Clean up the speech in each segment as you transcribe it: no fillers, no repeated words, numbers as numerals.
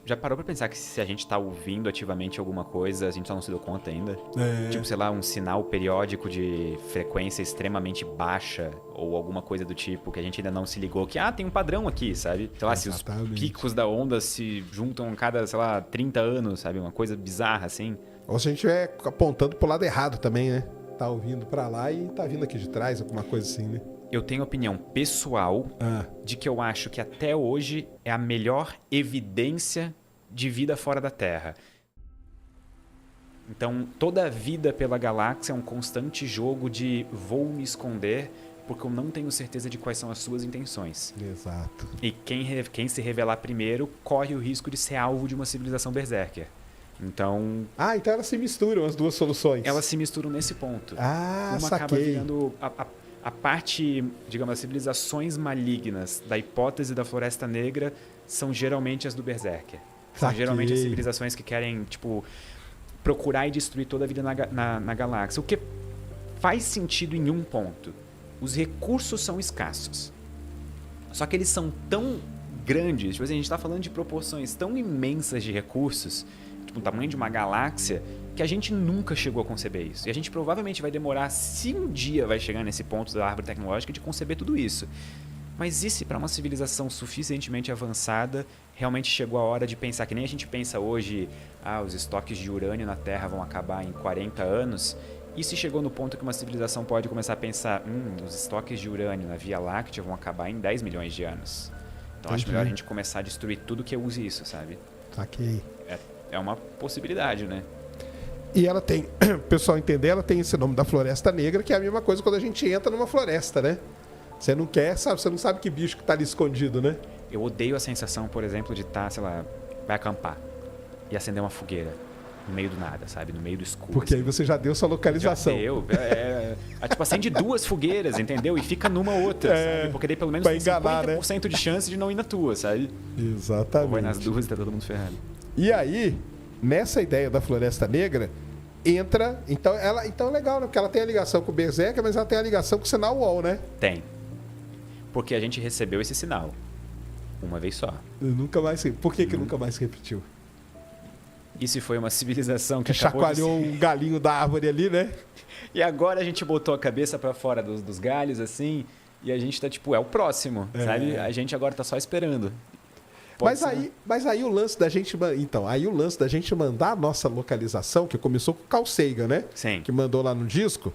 Já parou pra pensar que se a gente tá ouvindo ativamente alguma coisa, a gente só não se deu conta ainda? Tipo, sei lá, um sinal periódico de frequência extremamente baixa ou alguma coisa do tipo que a gente ainda não se ligou que, tem um padrão aqui, sabe? Sei lá, se os picos da onda se juntam a cada, sei lá, 30 anos, sabe? Uma coisa bizarra assim. Ou se a gente estiver apontando pro lado errado também, né? Tá ouvindo pra lá e tá vindo aqui de trás, alguma coisa assim, né? Eu tenho opinião pessoal de que eu acho que até hoje é a melhor evidência de vida fora da Terra. Então, toda a vida pela galáxia é um constante jogo de vou me esconder porque eu não tenho certeza de quais são as suas intenções. Exato. E quem se revelar primeiro corre o risco de ser alvo de uma civilização berserker. Então... então elas se misturam, as duas soluções. Elas se misturam nesse ponto. Uma saquei. Acaba virando a parte, digamos, as civilizações malignas da hipótese da Floresta Negra são geralmente as do Berserker. São geralmente as civilizações que querem, tipo, procurar e destruir toda a vida na galáxia. O que faz sentido em um ponto. Os recursos são escassos. Só que eles são tão grandes, tipo assim, a gente está falando de proporções tão imensas de recursos, tipo, o tamanho de uma galáxia, que a gente nunca chegou a conceber isso. E a gente provavelmente vai demorar, se um dia vai chegar nesse ponto da árvore tecnológica, de conceber tudo isso. Mas e se para uma civilização suficientemente avançada, realmente chegou a hora de pensar, que nem a gente pensa hoje, os estoques de urânio na Terra vão acabar em 40 anos, e se chegou no ponto que uma civilização pode começar a pensar, os estoques de urânio na Via Láctea vão acabar em 10 milhões de anos. Então acho melhor a gente começar a destruir tudo que use isso, sabe? Saquei. É uma possibilidade, né? E ela tem, o pessoal entender, ela tem esse nome da Floresta Negra, que é a mesma coisa quando a gente entra numa floresta, né? Você não quer, sabe? Você não sabe que bicho que tá ali escondido, né? Eu odeio a sensação, por exemplo, de estar, sei lá, vai acampar e acender uma fogueira no meio do nada, sabe? No meio do escuro. Porque assim. aí você já deu sua localização. Já deu. Tipo, acende 2 fogueiras, entendeu? E fica numa outra, sabe? Porque daí pelo menos tem enganar, 50% de chance de não ir na tua, sabe? Exatamente. Ou vai nas duas e tá todo mundo ferrado. E aí, nessa ideia da Floresta Negra, entra... Então é legal, né? Porque ela tem a ligação com o Berserker, mas ela tem a ligação com o sinal UOL, né? Tem. Porque a gente recebeu esse sinal uma vez só. Nunca mais... Por que nunca mais se repetiu? E se foi uma civilização que chacoalhou um galinho da árvore ali, né? E agora a gente botou a cabeça pra fora dos galhos, assim, e a gente tá tipo, é o próximo, sabe? A gente agora tá só esperando. Mas aí o lance da gente... Então, aí o lance da gente mandar a nossa localização, que começou com o Carl Sagan, né? Sim. Que mandou lá no disco.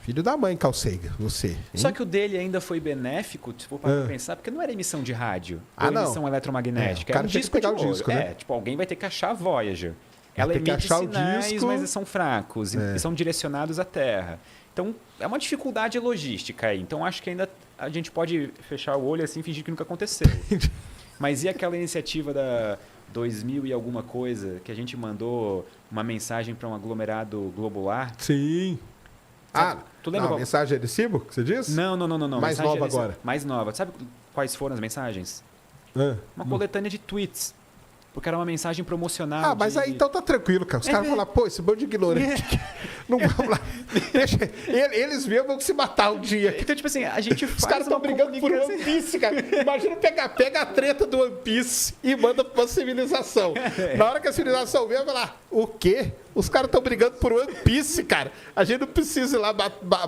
Filho da mãe, Carl Sagan, você. Hein? Só que o dele ainda foi benéfico, tipo, para pensar, porque não era emissão de rádio, ou emissão eletromagnética. O cara tinha que pegar o disco, né? Tipo, alguém vai ter que achar a Voyager. Ela emite sinais, mas são fracos, e são direcionados à Terra. Então, é uma dificuldade logística aí. Então, acho que ainda a gente pode fechar o olho assim e fingir que nunca aconteceu. Mas e aquela iniciativa da 2000 e alguma coisa, que a gente mandou uma mensagem para um aglomerado globular? Sim. Sabe, tu lembra a mensagem de recibo, que você disse? Não. Mais nova agora. Mais nova. Sabe quais foram as mensagens? Uma coletânea de tweets. Porque era uma mensagem promocional. Mas aí então tá tranquilo, cara. Os caras vão lá, pô, esse bando de ignorante. Não vamos lá. Deixa, eles mesmos vão se matar um dia. Então, tipo assim, a gente faz. Os caras estão brigando por One Piece, cara. Imagina pega a treta do One Piece e manda pra uma civilização. Na hora que a civilização vem, vai lá, o quê? Os caras estão brigando por One Piece, cara. A gente não precisa ir lá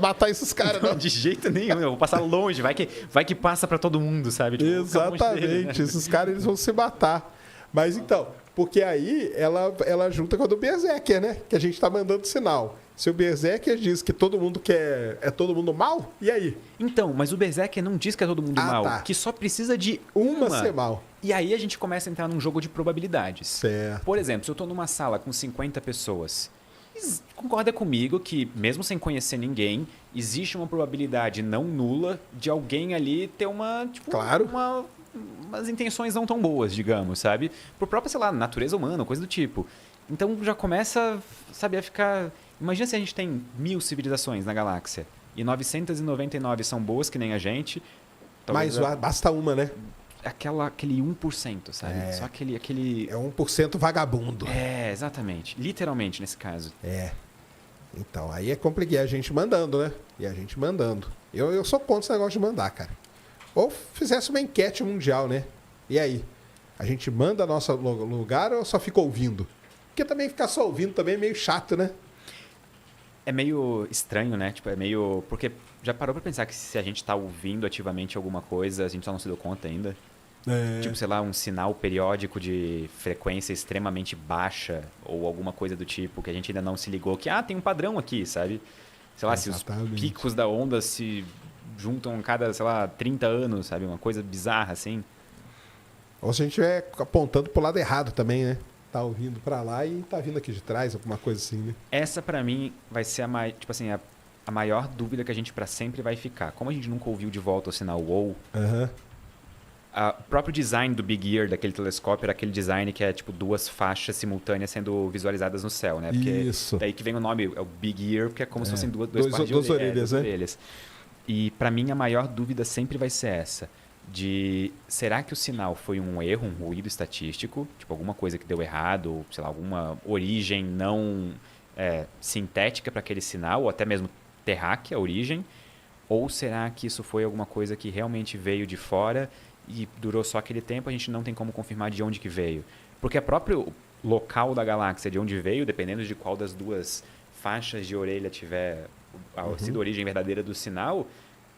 matar esses caras, não. De jeito nenhum, eu vou passar longe. Vai que passa pra todo mundo, sabe? Tipo, exatamente. Dele, né? Esses caras eles vão se matar. Mas então, porque aí ela junta com a do Berserker, né? Que a gente tá mandando sinal. Se o Berserker diz que todo mundo é todo mundo mal, e aí? Então, mas o Berserker não diz que é todo mundo mal, que só precisa de uma ser mal. E aí a gente começa a entrar num jogo de probabilidades. Certo. Por exemplo, se eu tô numa sala com 50 pessoas, concorda comigo que, mesmo sem conhecer ninguém, existe uma probabilidade não nula de alguém ali ter uma, tipo, umas intenções não tão boas, digamos, sabe? Por própria, sei lá, natureza humana, coisa do tipo. Então já começa, sabe, a ficar... Imagina se a gente tem 1000 civilizações na galáxia e 999 são boas, que nem a gente. Mas basta uma, né? Aquele 1%, sabe? Só aquele... É 1% vagabundo. Exatamente. Literalmente, nesse caso. Então, aí é complicado. A gente mandando, né? E a gente mandando. Eu sou contra esse negócio de mandar, cara. Ou fizesse uma enquete mundial, né? E aí? A gente manda nosso lugar ou só fica ouvindo? Porque também ficar só ouvindo também é meio chato, né? É meio estranho, né? Tipo, é meio... Porque já parou pra pensar que se a gente tá ouvindo ativamente alguma coisa, a gente só não se deu conta ainda? Tipo, sei lá, um sinal periódico de frequência extremamente baixa ou alguma coisa do tipo que a gente ainda não se ligou que, tem um padrão aqui, sabe? Sei lá, Exatamente. se os picos da onda se juntam cada, sei lá, 30 anos, sabe? Uma coisa bizarra, assim. Ou se a gente estiver apontando pro lado errado também, né? Tá ouvindo pra lá e tá vindo aqui de trás, alguma coisa assim, né? Essa, pra mim, vai ser tipo assim, a maior dúvida que a gente pra sempre vai ficar. Como a gente nunca ouviu de volta o sinal WOW, o próprio design do Big Ear, daquele telescópio, era aquele design que é tipo 2 faixas simultâneas sendo visualizadas no céu, né? Porque Isso. daí que vem o nome, é o Big Ear, porque é como se fossem duas partes de duas orelhas, né? orelhas. E pra mim a maior dúvida sempre vai ser essa. Será que o sinal foi um erro, um ruído estatístico, tipo alguma coisa que deu errado, ou sei lá, alguma origem não sintética para aquele sinal, ou até mesmo terráquea a origem, ou será que isso foi alguma coisa que realmente veio de fora e durou só aquele tempo, a gente não tem como confirmar de onde que veio? Porque o próprio local da galáxia de onde veio, dependendo de qual das duas faixas de orelha tiver sido a origem verdadeira do sinal,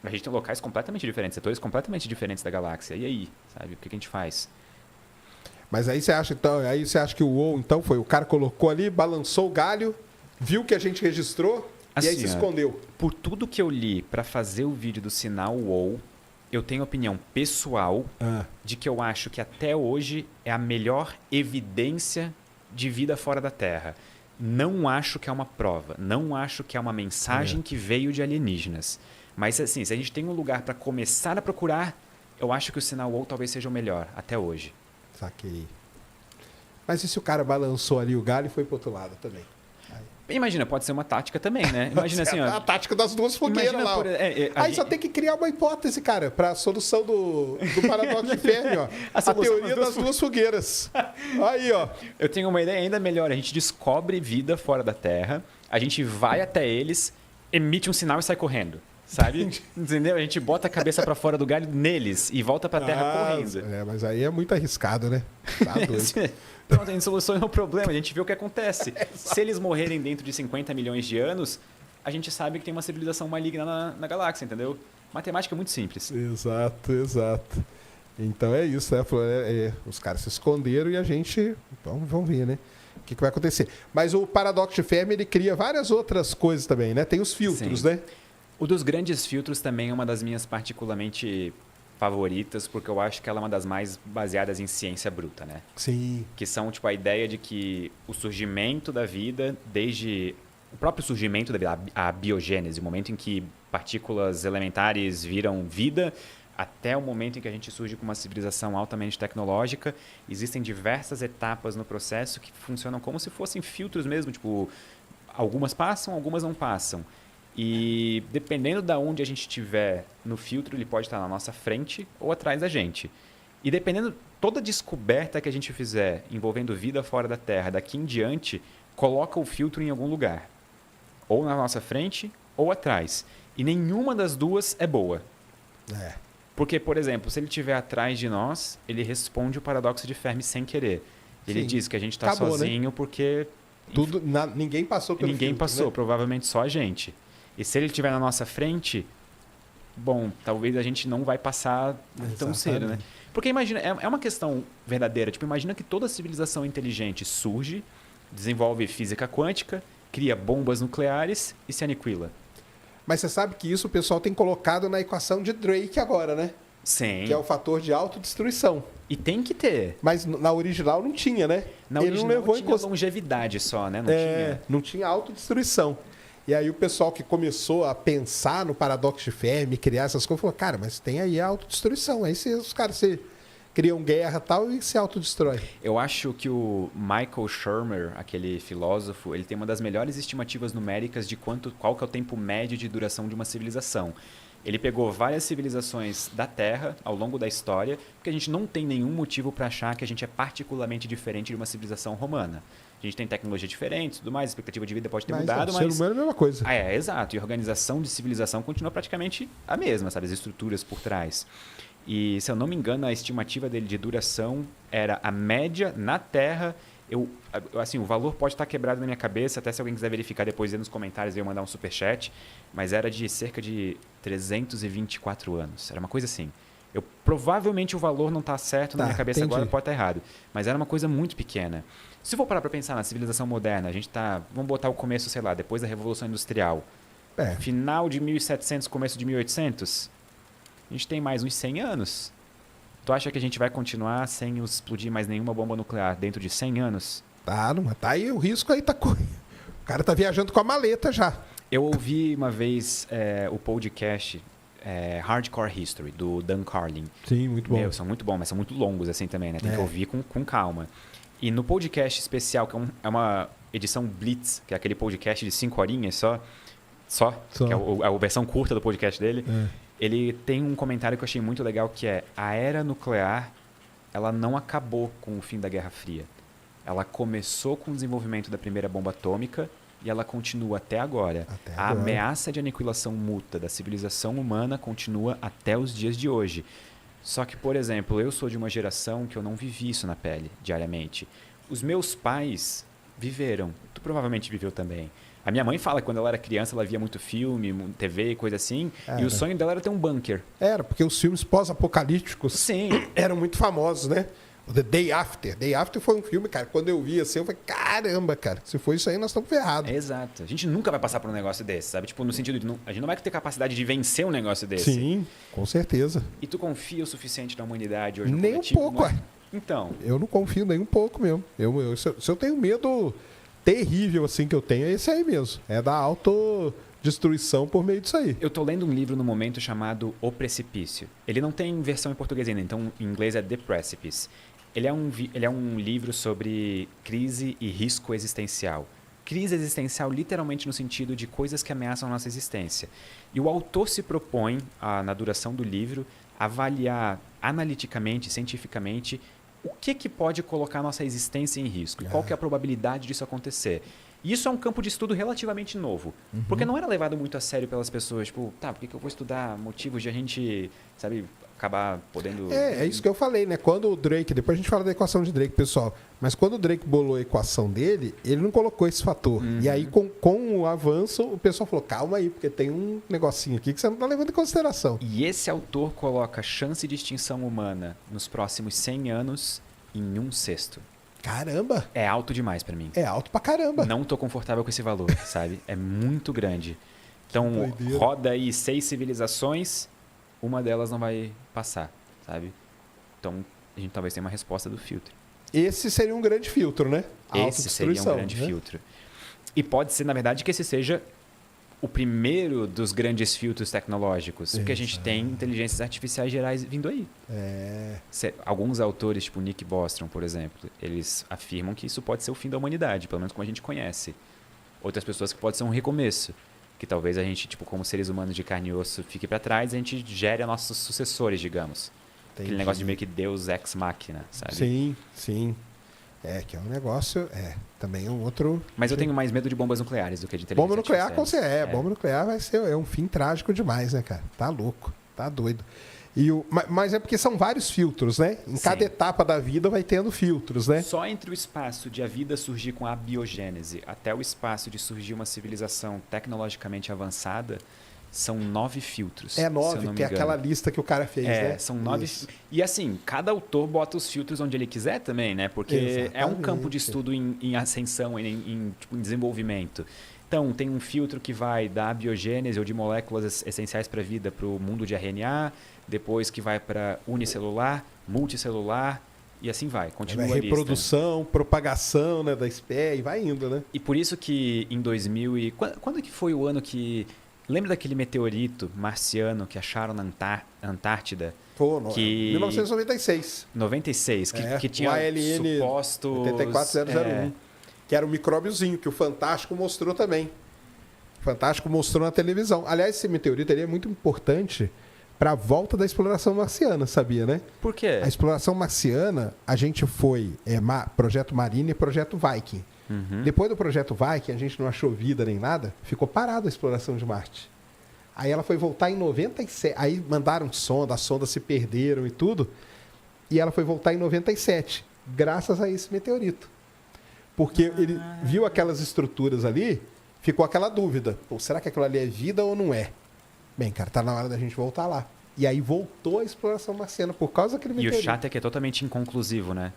a gente tem locais completamente diferentes, setores completamente diferentes da galáxia. E aí, sabe? O que a gente faz? Mas aí você acha que o WOW, então, foi o cara colocou ali, balançou o galho, viu que a gente registrou assim, e aí se escondeu. Por tudo que eu li para fazer o vídeo do sinal WOW, eu tenho opinião pessoal de que eu acho que até hoje é a melhor evidência de vida fora da Terra. Não acho que é uma prova, não acho que é uma mensagem que veio de alienígenas. Mas assim, se a gente tem um lugar para começar a procurar, eu acho que o sinal WOW talvez seja o melhor, até hoje. Saquei. Mas e se o cara balançou ali o galho e foi pro outro lado também? Imagina, pode ser uma tática também, né? Imagina assim, ó. A tática das duas fogueiras lá. Aí só tem que criar uma hipótese, cara, para a solução do paradoxo de Fermi, ó. A teoria das duas fogueiras. Aí, ó. Eu tenho uma ideia ainda melhor. A gente descobre vida fora da Terra, a gente vai até eles, emite um sinal e sai correndo. Sabe? Entendeu? A gente bota a cabeça para fora do galho neles e volta para a Terra correndo. Mas aí é muito arriscado, né? Tá doido. Pronto, a gente soluciona o problema, a gente vê o que acontece. Se eles morrerem dentro de 50 milhões de anos, a gente sabe que tem uma civilização maligna na galáxia, entendeu? Matemática é muito simples. Exato. Então é isso, né? Os caras se esconderam e a gente... Vamos ver, né? O que vai acontecer. Mas o paradoxo de Fermi, ele cria várias outras coisas também, né? Tem os filtros, né? O dos grandes filtros também é uma das minhas particularmente favoritas, porque eu acho que ela é uma das mais baseadas em ciência bruta, né? Sim. Que são, tipo, a ideia de que o surgimento da vida, desde o próprio surgimento da vida, a biogênese, o momento em que partículas elementares viram vida, até o momento em que a gente surge com uma civilização altamente tecnológica, existem diversas etapas no processo que funcionam como se fossem filtros mesmo, tipo, algumas passam, algumas não passam. E dependendo de onde a gente estiver no filtro, ele pode estar na nossa frente ou atrás da gente. E dependendo, toda descoberta que a gente fizer envolvendo vida fora da Terra, daqui em diante, coloca o filtro em algum lugar. Ou na nossa frente ou atrás. E nenhuma das duas é boa. Porque, por exemplo, se ele estiver atrás de nós, ele responde o paradoxo de Fermi sem querer. Ele diz que a gente está sozinho, né? Porque... Ninguém passou pelo Ninguém filtro, passou, né? Provavelmente só a gente. E se ele estiver na nossa frente, bom, talvez a gente não vai passar tão cedo, né? Porque imagina, é uma questão verdadeira. Tipo, imagina que toda civilização inteligente surge, desenvolve física quântica, cria bombas nucleares e se aniquila. Mas você sabe que isso o pessoal tem colocado na equação de Drake agora, né? Sim. Que é o fator de autodestruição. E tem que ter. Mas na original não tinha, né? Na Ele original não levou tinha longevidade só, né? Não tinha autodestruição. E aí o pessoal que começou a pensar no paradoxo de Fermi, criar essas coisas, falou, cara, mas tem aí a autodestruição. Aí os caras criam guerra e tal e se autodestrói. Eu acho que o Michael Shermer, aquele filósofo, ele tem uma das melhores estimativas numéricas de qual que é o tempo médio de duração de uma civilização. Ele pegou várias civilizações da Terra ao longo da história, porque a gente não tem nenhum motivo para achar que a gente é particularmente diferente de uma civilização romana. A gente tem tecnologia diferente, tudo mais, a expectativa de vida pode ter mudado, mas... o ser humano é a mesma coisa. Exato. E a organização de civilização continua praticamente a mesma, sabe? As estruturas por trás. E, se eu não me engano, a estimativa dele de duração era a média na Terra. Assim, o valor pode estar quebrado na minha cabeça, até se alguém quiser verificar depois aí nos comentários, eu mandar um superchat, mas era de cerca de 324 anos. Era uma coisa assim. Provavelmente o valor não está certo na minha cabeça agora, pode estar errado. Mas era uma coisa muito pequena. Se for parar para pensar na civilização moderna, a gente tá... Vamos botar o começo, sei lá, depois da Revolução Industrial. Final de 1700, começo de 1800. A gente tem mais uns 100 anos. Tu acha que a gente vai continuar sem explodir mais nenhuma bomba nuclear dentro de 100 anos? Tá aí o risco aí tá correndo. O cara tá viajando com a maleta já. Eu ouvi uma vez o podcast Hardcore History, do Dan Carlin. Sim, muito bom. São muito bons, mas são muito longos assim também, né? Tem que ouvir com calma. E no podcast especial, que é uma edição Blitz, que é aquele podcast de 5 horinhas só, que é a versão curta do podcast dele, ele tem um comentário que eu achei muito legal, que é: a era nuclear, ela não acabou com o fim da Guerra Fria. Ela começou com o desenvolvimento da primeira bomba atômica e ela continua até agora. A ameaça de aniquilação mútua da civilização humana continua até os dias de hoje. Só que, por exemplo, eu sou de uma geração que eu não vivi isso na pele diariamente. Os meus pais viveram. Tu provavelmente viveu também. A minha mãe fala que quando ela era criança, ela via muito filme, TV e coisa assim. E o sonho dela era ter um bunker. Era, porque os filmes pós-apocalípticos eram muito famosos, né? O The Day After. Day After foi um filme, cara, quando eu vi assim, eu falei, caramba, cara, se for isso aí, nós estamos ferrados. Exato. A gente nunca vai passar por um negócio desse, sabe? Tipo, no sentido de... a gente não vai ter capacidade de vencer um negócio desse. Sim, com certeza. E tu confia o suficiente na humanidade hoje? Nem um pouco, ué. Então... Eu não confio nem um pouco mesmo. Se eu tenho medo terrível, assim, que eu tenho, é esse aí mesmo. É da autodestruição por meio disso aí. Eu tô lendo um livro no momento chamado O Precipício. Ele não tem versão em português ainda, então em inglês é The Precipice. Ele é um livro sobre crise e risco existencial. Crise existencial literalmente no sentido de coisas que ameaçam a nossa existência. E o autor se propõe, na duração do livro, avaliar analiticamente, cientificamente, o que pode colocar a nossa existência em risco e qual que é a probabilidade disso acontecer. E isso é um campo de estudo relativamente novo, porque não era levado muito a sério pelas pessoas. Tipo, por que eu vou estudar motivos de a gente, sabe, acabar podendo... É isso que eu falei, né? Quando o Drake... Depois a gente fala da equação de Drake, pessoal. Mas quando o Drake bolou a equação dele, ele não colocou esse fator. E aí, com o avanço, o pessoal falou, calma aí, porque tem um negocinho aqui que você não está levando em consideração. E esse autor coloca a chance de extinção humana nos próximos 100 anos em 1/6. Caramba! É alto demais pra mim. É alto pra caramba. Não tô confortável com esse valor, sabe? É muito grande. Então, roda aí 6 civilizações, uma delas não vai passar, sabe? Então, a gente talvez tenha uma resposta do filtro. Esse seria um grande filtro, né? Esse seria um grande filtro. E pode ser, na verdade, que esse seja o primeiro dos grandes filtros tecnológicos. Porque a gente tem inteligências artificiais gerais vindo aí. Alguns autores, tipo Nick Bostrom, por exemplo, eles afirmam que isso pode ser o fim da humanidade, pelo menos como a gente conhece. Outras pessoas que pode ser um recomeço. Que talvez a gente, tipo, como seres humanos de carne e osso, fique para trás e a gente gere nossos sucessores, digamos. Entendi. Aquele negócio de meio que Deus ex machina, sabe? Sim. Que é um negócio, também é um outro... Mas eu tenho mais medo de bombas nucleares do que de inteligência Bomba nuclear, artificial. Bomba nuclear vai ser um fim trágico demais, né, cara? Tá louco, tá doido. Mas é porque são vários filtros, né? Em cada etapa da vida vai tendo filtros, né? Só entre o espaço de a vida surgir com a abiogênese até o espaço de surgir uma civilização tecnologicamente avançada, são 9 filtros. 9, que é aquela lista que o cara fez, né? São 9. Isso. E assim, cada autor bota os filtros onde ele quiser também, né? Porque exatamente. É um campo de estudo em ascensão, em desenvolvimento. Então, tem um filtro que vai da abiogênese ou de moléculas essenciais para a vida para o mundo de RNA, depois que vai para unicelular, multicelular, e assim vai. Continua a reprodução, propagação, né, da espécie, e vai indo, né? E por isso que em 2000 e... Quando que foi o ano que... Lembra daquele meteorito marciano que acharam na Antártida? Pô, que... 1996. 96, que tinha ALN suposto... 84001. Que era um micróbiozinho, que o Fantástico mostrou também. O Fantástico mostrou na televisão. Aliás, esse meteorito ele é muito importante para a volta da exploração marciana, sabia, né? Por quê? A exploração marciana, a gente foi Projeto Marine e Projeto Viking. Depois do Projeto Viking, a gente não achou vida nem nada, ficou parada a exploração de Marte. Aí ela foi voltar em 97. Aí mandaram sonda, as sondas se perderam e tudo. E ela foi voltar em 97, graças a esse meteorito. Porque ele viu aquelas estruturas ali, ficou aquela dúvida. Pô, será que aquilo ali é vida ou não é? Bem, cara, tá na hora da gente voltar lá. E aí voltou a exploração marciana por causa daquele meteorito. E o chato é que é totalmente inconclusivo, né?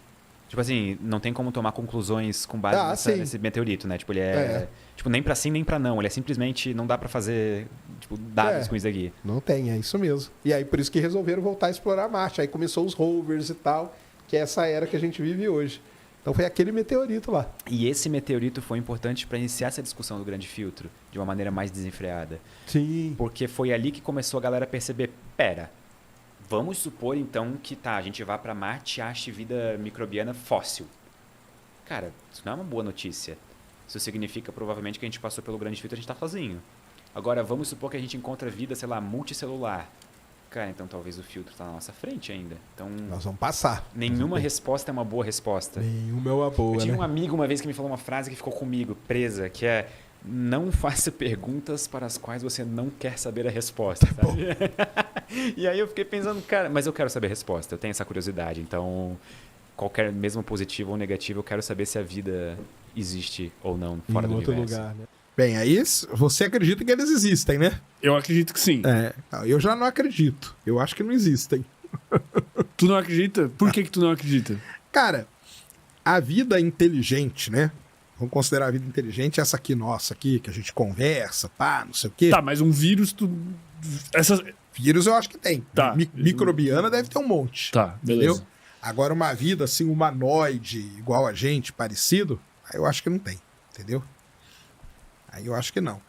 Tipo assim, não tem como tomar conclusões com base nesse meteorito, né? Tipo, ele tipo, nem pra sim, nem pra não. Ele é simplesmente, não dá pra fazer, tipo, dados com isso aqui. Não tem, é isso mesmo. E aí, por isso que resolveram voltar a explorar Marte. Aí começou os rovers e tal, que é essa era que a gente vive hoje. Então foi aquele meteorito lá. E esse meteorito foi importante para iniciar essa discussão do grande filtro de uma maneira mais desenfreada. Sim. Porque foi ali que começou a galera a perceber, pera, vamos supor então que a gente vá para Marte e ache vida microbiana fóssil. Cara, isso não é uma boa notícia. Isso significa provavelmente que a gente passou pelo grande filtro e a gente está sozinho. Agora, vamos supor que a gente encontra vida, sei lá, multicelular. Cara, então talvez o filtro está na nossa frente ainda. Então, nós vamos passar. Nenhuma resposta é uma boa resposta. Nenhuma é uma boa, Eu tinha um amigo uma vez que me falou uma frase que ficou comigo, presa, que é: não faça perguntas para as quais você não quer saber a resposta, sabe? E aí eu fiquei pensando, cara, mas eu quero saber a resposta, eu tenho essa curiosidade. Então, qualquer, mesmo positivo ou negativo, eu quero saber se a vida existe ou não fora do universo. Lugar, né? Bem, aí você acredita que eles existem, né? Eu acredito que sim. Eu já não acredito. Eu acho que não existem. Tu não acredita? Por que tu não acredita? Cara, a vida inteligente, né? Vamos considerar a vida inteligente essa aqui nossa, aqui, que a gente conversa, pá, não sei o quê. Tá, mas um vírus, Vírus eu acho que tem. Tá. Microbiana deve ter um monte. Tá, beleza. Entendeu? Agora, uma vida assim, humanoide, igual a gente, parecido, aí eu acho que não tem, entendeu? Aí eu acho que não.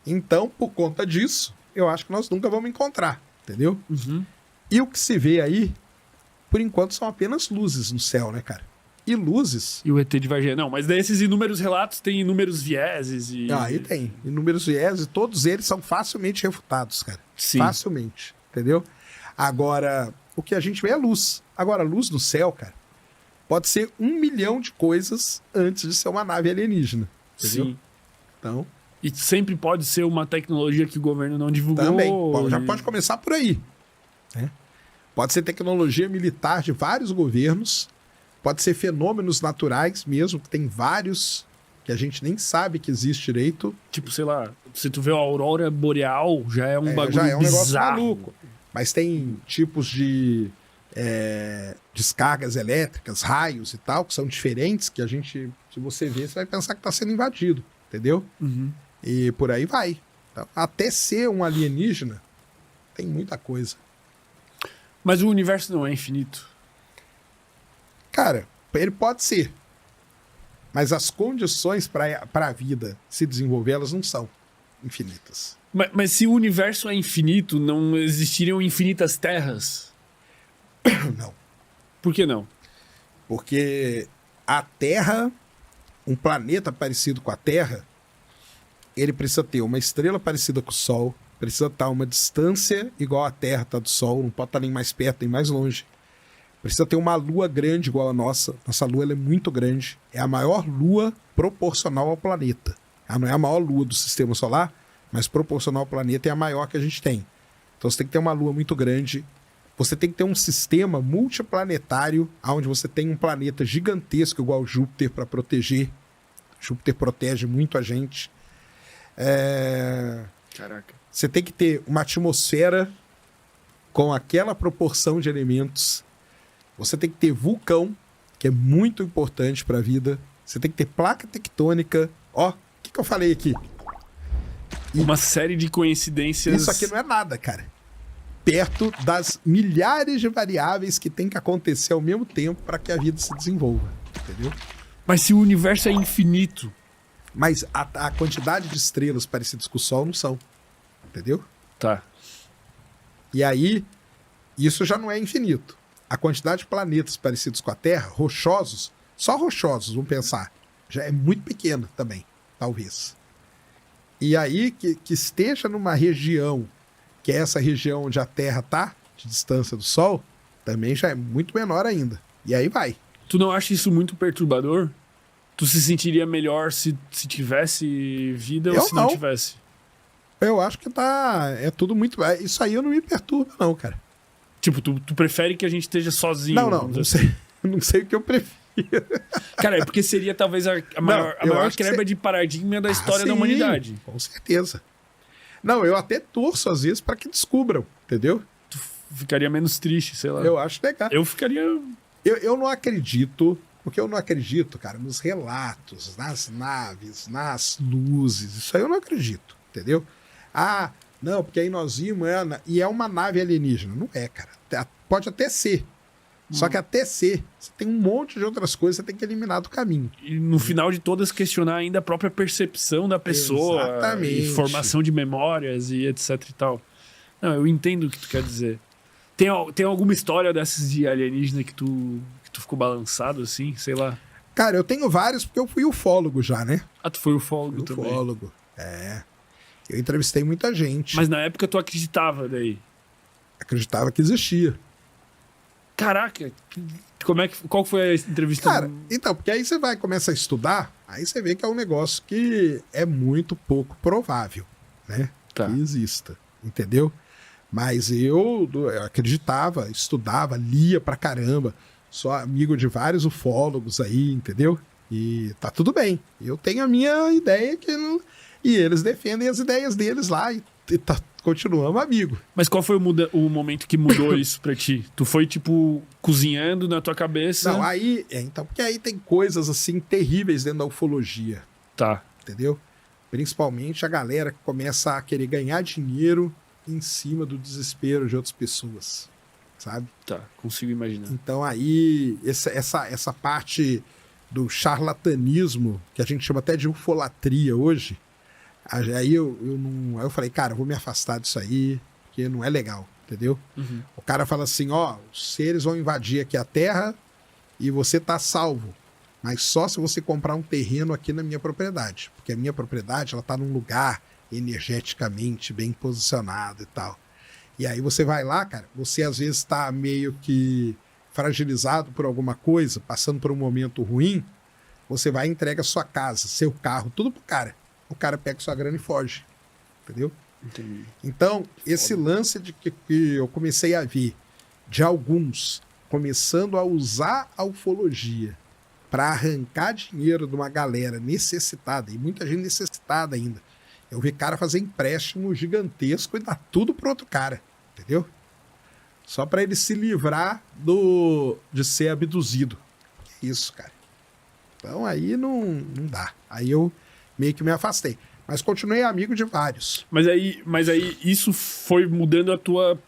Então, por conta disso, eu acho que nós nunca vamos encontrar, entendeu? Uhum. E o que se vê aí, por enquanto, são apenas luzes no céu, né, cara? E luzes... E o ET de Varginha. Não, mas daí esses inúmeros relatos têm inúmeros vieses e... Aí tem. Inúmeros vieses, todos eles são facilmente refutados, cara. Sim. Facilmente, entendeu? Agora, o que a gente vê é luz. Agora, luz no céu, cara, pode ser 1 milhão de coisas antes de ser uma nave alienígena, entendeu? Sim. Então... E sempre pode ser uma tecnologia que o governo não divulgou. Também. Já pode começar por aí, né? Pode ser tecnologia militar de vários governos, pode ser fenômenos naturais mesmo, que tem vários que a gente nem sabe que existe direito. Tipo, sei lá, se tu vê a aurora boreal, já é um bagulho já é um bizarro. negócio maluco. Mas tem tipos de descargas elétricas, raios e tal, que são diferentes, que a gente, se você ver, você vai pensar que está sendo invadido, entendeu? Uhum. E por aí vai. Então, até ser um alienígena, tem muita coisa. Mas o universo não é infinito? Cara, ele pode ser. Mas as condições para a vida se desenvolver, elas não são infinitas. Mas se o universo é infinito, não existiriam infinitas terras? Não. Por que não? Porque a Terra, um planeta parecido com a Terra, ele precisa ter uma estrela parecida com o Sol, precisa estar a uma distância igual a Terra está do Sol, não pode estar nem mais perto nem mais longe. Precisa ter uma lua grande igual a nossa. Nossa lua ela é muito grande. É a maior lua proporcional ao planeta. Ela não é a maior lua do sistema solar, mas proporcional ao planeta é a maior que a gente tem. Então você tem que ter uma lua muito grande. Você tem que ter um sistema multiplanetário, onde você tem um planeta gigantesco igual Júpiter para proteger. Júpiter protege muito a gente. Caraca. Você tem que ter uma atmosfera com aquela proporção de elementos. Você tem que ter vulcão, que é muito importante para a vida. Você tem que ter placa tectônica. Ó, o que eu falei aqui? Uma série de coincidências. Isso aqui não é nada, cara. Perto das milhares de variáveis que tem que acontecer ao mesmo tempo para que a vida se desenvolva. Entendeu? Mas se o universo é infinito... Mas a quantidade de estrelas parecidas com o Sol não são. Entendeu? Tá. E aí, isso já não é infinito. A quantidade de planetas parecidos com a Terra, rochosos, só rochosos, vamos pensar, já é muito pequena também, talvez. E aí, que esteja numa região, que é essa região onde a Terra está, de distância do Sol, também já é muito menor ainda. E aí vai. Tu não acha isso muito perturbador? Tu se sentiria melhor se tivesse vida ou se não tivesse? Eu acho que é tudo muito... Isso aí eu não me perturba, não, cara. Tipo, tu prefere que a gente esteja sozinho? Não sei. Não sei o que eu prefiro. Cara, é porque seria talvez a maior quebra de paradigma da história da humanidade. Com certeza. Não, eu até torço às vezes para que descubram, entendeu? Tu ficaria menos triste, sei lá. Eu acho legal. Eu ficaria... Eu não acredito, porque eu não acredito, cara, nos relatos, nas naves, nas luzes. Isso aí eu não acredito, entendeu? Ah, não, porque aí nós vimos, e é uma nave alienígena. Não é, cara. Pode até ser. Só que até ser, você tem um monte de outras coisas que você tem que eliminar do caminho. E no final de todas, questionar ainda a própria percepção da pessoa. Exatamente. E formação de memórias e etc e tal. Não, eu entendo o que tu quer dizer. Tem alguma história dessas de alienígena que tu ficou balançado, assim? Sei lá. Cara, eu tenho vários porque eu fui ufólogo já, né? Ah, tu foi ufólogo também. Ufólogo, Eu entrevistei muita gente. Mas na época tu acreditava daí? Acreditava que existia. Caraca, qual foi a entrevista? Cara, então, porque aí você começa a estudar, aí você vê que é um negócio que é muito pouco provável, né? Tá. Que exista, entendeu? Mas eu acreditava, estudava, lia pra caramba, sou amigo de vários ufólogos aí, entendeu? E tá tudo bem. Eu tenho a minha ideia e eles defendem as ideias deles lá e continuamos amigos. Mas qual foi o momento que mudou isso pra ti? Tu foi, tipo, cozinhando na tua cabeça? Não, aí... então, porque aí tem coisas, assim, terríveis dentro da ufologia. Tá. Entendeu? Principalmente a galera que começa a querer ganhar dinheiro em cima do desespero de outras pessoas, sabe? Tá, consigo imaginar. Então aí, essa parte do charlatanismo, que a gente chama até de ufolatria hoje, aí eu falei, cara, eu vou me afastar disso aí, porque não é legal, entendeu? Uhum. O cara fala assim, os seres vão invadir aqui a Terra e você tá salvo, mas só se você comprar um terreno aqui na minha propriedade, porque a minha propriedade, ela tá num lugar energeticamente bem posicionado e tal. E aí você vai lá, cara, você às vezes tá meio que fragilizado por alguma coisa, passando por um momento ruim, você vai e entrega sua casa, seu carro, tudo pro cara. O cara pega sua grana e foge, entendeu? Entendi. Então, esse lance de que eu comecei a ver de alguns começando a usar a ufologia para arrancar dinheiro de uma galera necessitada, e muita gente necessitada ainda. Eu vi cara fazer empréstimo gigantesco e dar tudo pro outro cara, entendeu? Só para ele se livrar de ser abduzido. Que isso, cara. Então aí não dá. Aí eu meio que me afastei. Mas continuei amigo de vários. Mas aí isso foi mudando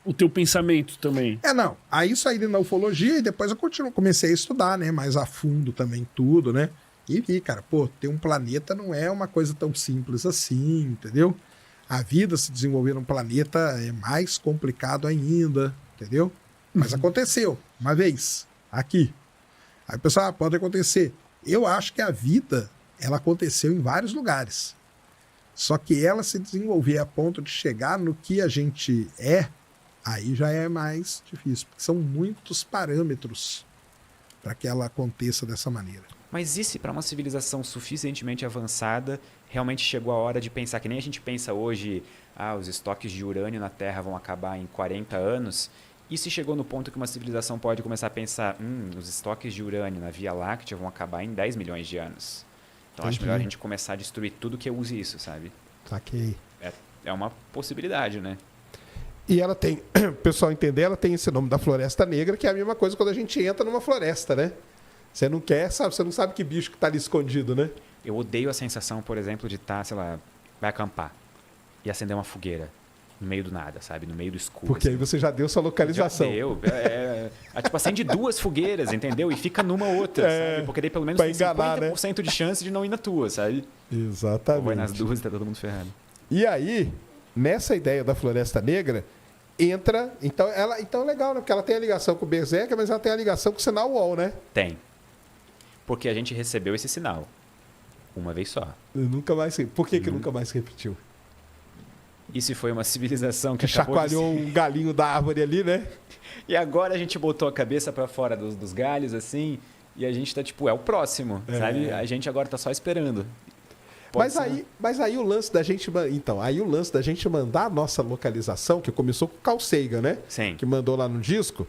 o teu pensamento também. Não. Aí saí na ufologia e depois eu comecei a estudar, né? Mais a fundo também tudo, né? E vi, cara, ter um planeta não é uma coisa tão simples assim, entendeu? A vida se desenvolver num planeta é mais complicado ainda, entendeu? Mas aconteceu, uma vez, aqui. Aí o pessoal, pode acontecer. Eu acho que a vida, ela aconteceu em vários lugares. Só que ela se desenvolver a ponto de chegar no que a gente aí já é mais difícil, porque são muitos parâmetros para que ela aconteça dessa maneira. Mas e se para uma civilização suficientemente avançada, realmente chegou a hora de pensar, que nem a gente pensa hoje, os estoques de urânio na Terra vão acabar em 40 anos, e se chegou no ponto que uma civilização pode começar a pensar, os estoques de urânio na Via Láctea vão acabar em 10 milhões de anos. Então acho melhor a gente começar a destruir tudo que use isso, sabe? Saquei. É uma possibilidade, né? E ela tem, o pessoal entender, ela tem esse nome da Floresta Negra, que é a mesma coisa quando a gente entra numa floresta, né? Você não quer, sabe? Você não sabe que bicho que tá ali escondido, né? Eu odeio a sensação, por exemplo, de estar, sei lá, vai acampar e acender uma fogueira no meio do nada, sabe? No meio do escuro. Porque assim. aí você já deu sua localização. Já deu. Tipo, acende 2 fogueiras, entendeu? E fica numa outra, sabe? Porque daí pelo menos tem enganar, 50% de chance de não ir na tua, sabe? Exatamente. Ou vai nas duas e tá todo mundo ferrado. E aí, nessa ideia da Floresta Negra, entra... Então é legal, né? Porque ela tem a ligação com o Berserker, mas ela tem a ligação com o sinal UOL, né? Tem. Porque a gente recebeu esse sinal. Uma vez só. Nunca mais... Por que nunca mais repetiu? E se foi uma civilização que chacoalhou um galinho da árvore ali, né? E agora a gente botou a cabeça pra fora dos galhos, assim, e a gente tá tipo, é o próximo, sabe? A gente agora tá só esperando. Mas aí o lance da gente... Então, aí o lance da gente mandar a nossa localização, que começou com o Carl Sagan, né? Sim. Que mandou lá no disco.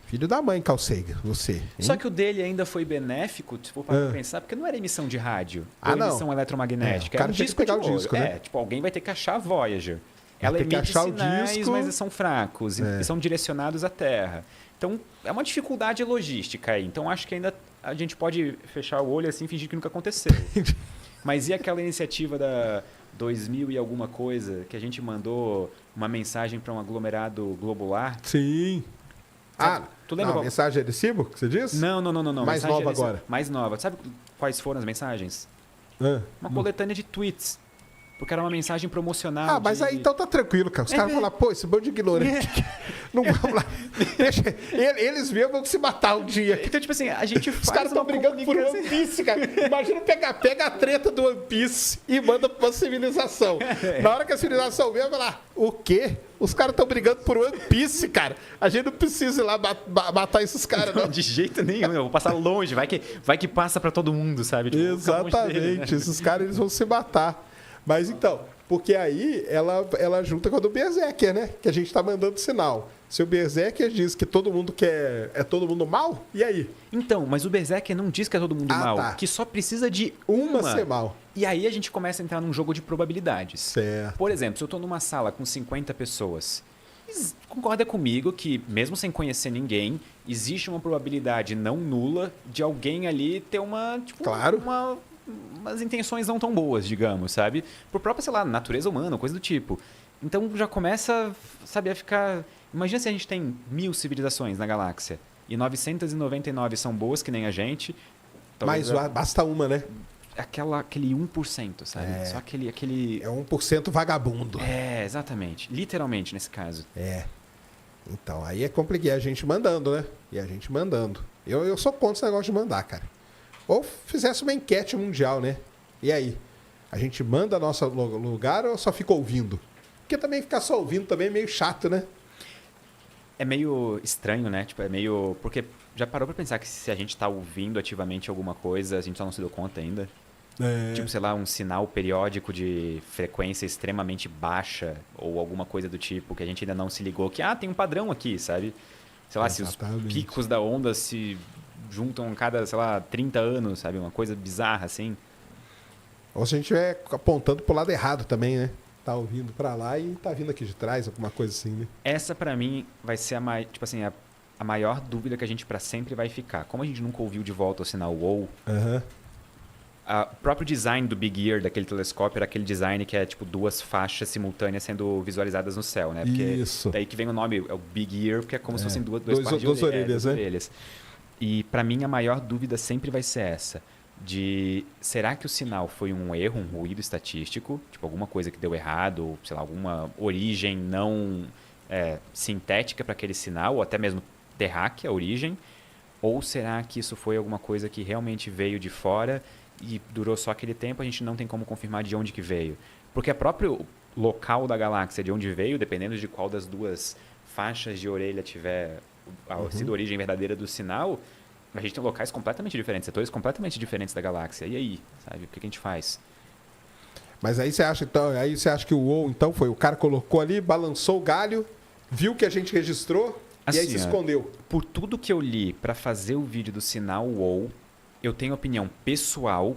Filho da mãe, Carl Sagan, você. Hein? Só que o dele ainda foi benéfico, se for para pensar, porque não era emissão de rádio, ou não. emissão eletromagnética. O cara era um tinha que disco pegar de o ouro. disco, né? Tipo, alguém vai ter que achar a Voyager. Ela ter que emite achar o sinais, disco. mas são fracos e são direcionados à Terra. Então, é uma dificuldade logística aí. Então, acho que ainda a gente pode fechar o olho assim e fingir que nunca aconteceu. Mas e aquela iniciativa da 2000 e alguma coisa, que a gente mandou uma mensagem para um aglomerado globular? Sim. Sabe? Tu lembra qual... mensagem de recibo, que você disse? Não. Mais Mensagem nova agora. Mais nova. Sabe quais foram as mensagens? Uma coletânea de tweets. Porque era uma mensagem promocional. Mas aí então tá tranquilo, cara. Os caras vão lá, pô, esse bando de ignorante. Não vamos lá. Deixa, eles mesmos vão se matar um dia. Então, tipo assim, a gente faz. Os caras estão brigando por One Piece, cara. Imagina pega a treta do One Piece e manda pra uma civilização. Na hora que a civilização vem, vai lá, o quê? Os caras estão brigando por One Piece, cara. A gente não precisa ir lá matar esses caras, não. De jeito nenhum, eu vou passar longe. Vai que passa pra todo mundo, sabe? Tipo, exatamente. Dele, né? Esses caras eles vão se matar. Mas então, porque aí ela junta com a do Berserker, né? Que a gente tá mandando sinal. Se o Berserker diz que todo mundo é todo mundo mal, e aí? Então, mas o Berserker não diz que é todo mundo mal, tá. Que só precisa de uma ser mal. E aí a gente começa a entrar num jogo de probabilidades. Certo. Por exemplo, se eu tô numa sala com 50 pessoas, concorda comigo que, mesmo sem conhecer ninguém, existe uma probabilidade não nula de alguém ali ter umas intenções não tão boas, digamos, sabe? Por própria, sei lá, natureza humana, coisa do tipo. Então já começa, sabe, a ficar... Imagina se a gente tem 1000 civilizações na galáxia e 999 são boas que nem a gente. Mas basta uma, né? Aquele 1%, sabe? Só aquele... É 1% vagabundo. Exatamente. Literalmente, nesse caso. Então, aí é complicado. A gente mandando, né? E a gente mandando. Eu sou contra esse negócio de mandar, cara. Ou fizesse uma enquete mundial, né? E aí? A gente manda nosso lugar ou só fica ouvindo? Porque também ficar só ouvindo também é meio chato, né? É meio estranho, né? Tipo, é meio... Porque já parou pra pensar que se a gente tá ouvindo ativamente alguma coisa, a gente só não se deu conta ainda? Tipo, sei lá, um sinal periódico de frequência extremamente baixa ou alguma coisa do tipo que a gente ainda não se ligou que, tem um padrão aqui, sabe? Sei lá, exatamente. Se os picos da onda se juntam a cada, sei lá, 30 anos, sabe? Uma coisa bizarra, assim. Ou se a gente estiver apontando pro lado errado também, né? Tá ouvindo pra lá e tá vindo aqui de trás, alguma coisa assim, né? Essa, pra mim, vai ser a maior dúvida que a gente pra sempre vai ficar. Como a gente nunca ouviu de volta o sinal WOW, o próprio design do Big Ear, daquele telescópio, era aquele design que é tipo 2 faixas simultâneas sendo visualizadas no céu, né? Porque isso. Daí que vem o nome, é o Big Ear, porque é como se fossem duas orelhas, né? orelhas. E pra mim a maior dúvida sempre vai ser essa. Será que o sinal foi um erro, um ruído estatístico, tipo alguma coisa que deu errado, ou, sei lá, alguma origem não sintética para aquele sinal, ou até mesmo terráquea, a origem, ou será que isso foi alguma coisa que realmente veio de fora e durou só aquele tempo, a gente não tem como confirmar de onde que veio? Porque o próprio local da galáxia de onde veio, dependendo de qual das duas faixas de orelha tiver sido a origem verdadeira do sinal, a gente tem locais completamente diferentes, setores completamente diferentes da galáxia. E aí, sabe? O que a gente faz? Mas aí você acha que o WoW, então, foi o cara colocou ali, balançou o galho, viu que a gente registrou assim, e aí se escondeu. Por tudo que eu li para fazer o vídeo do sinal WoW, eu tenho opinião pessoal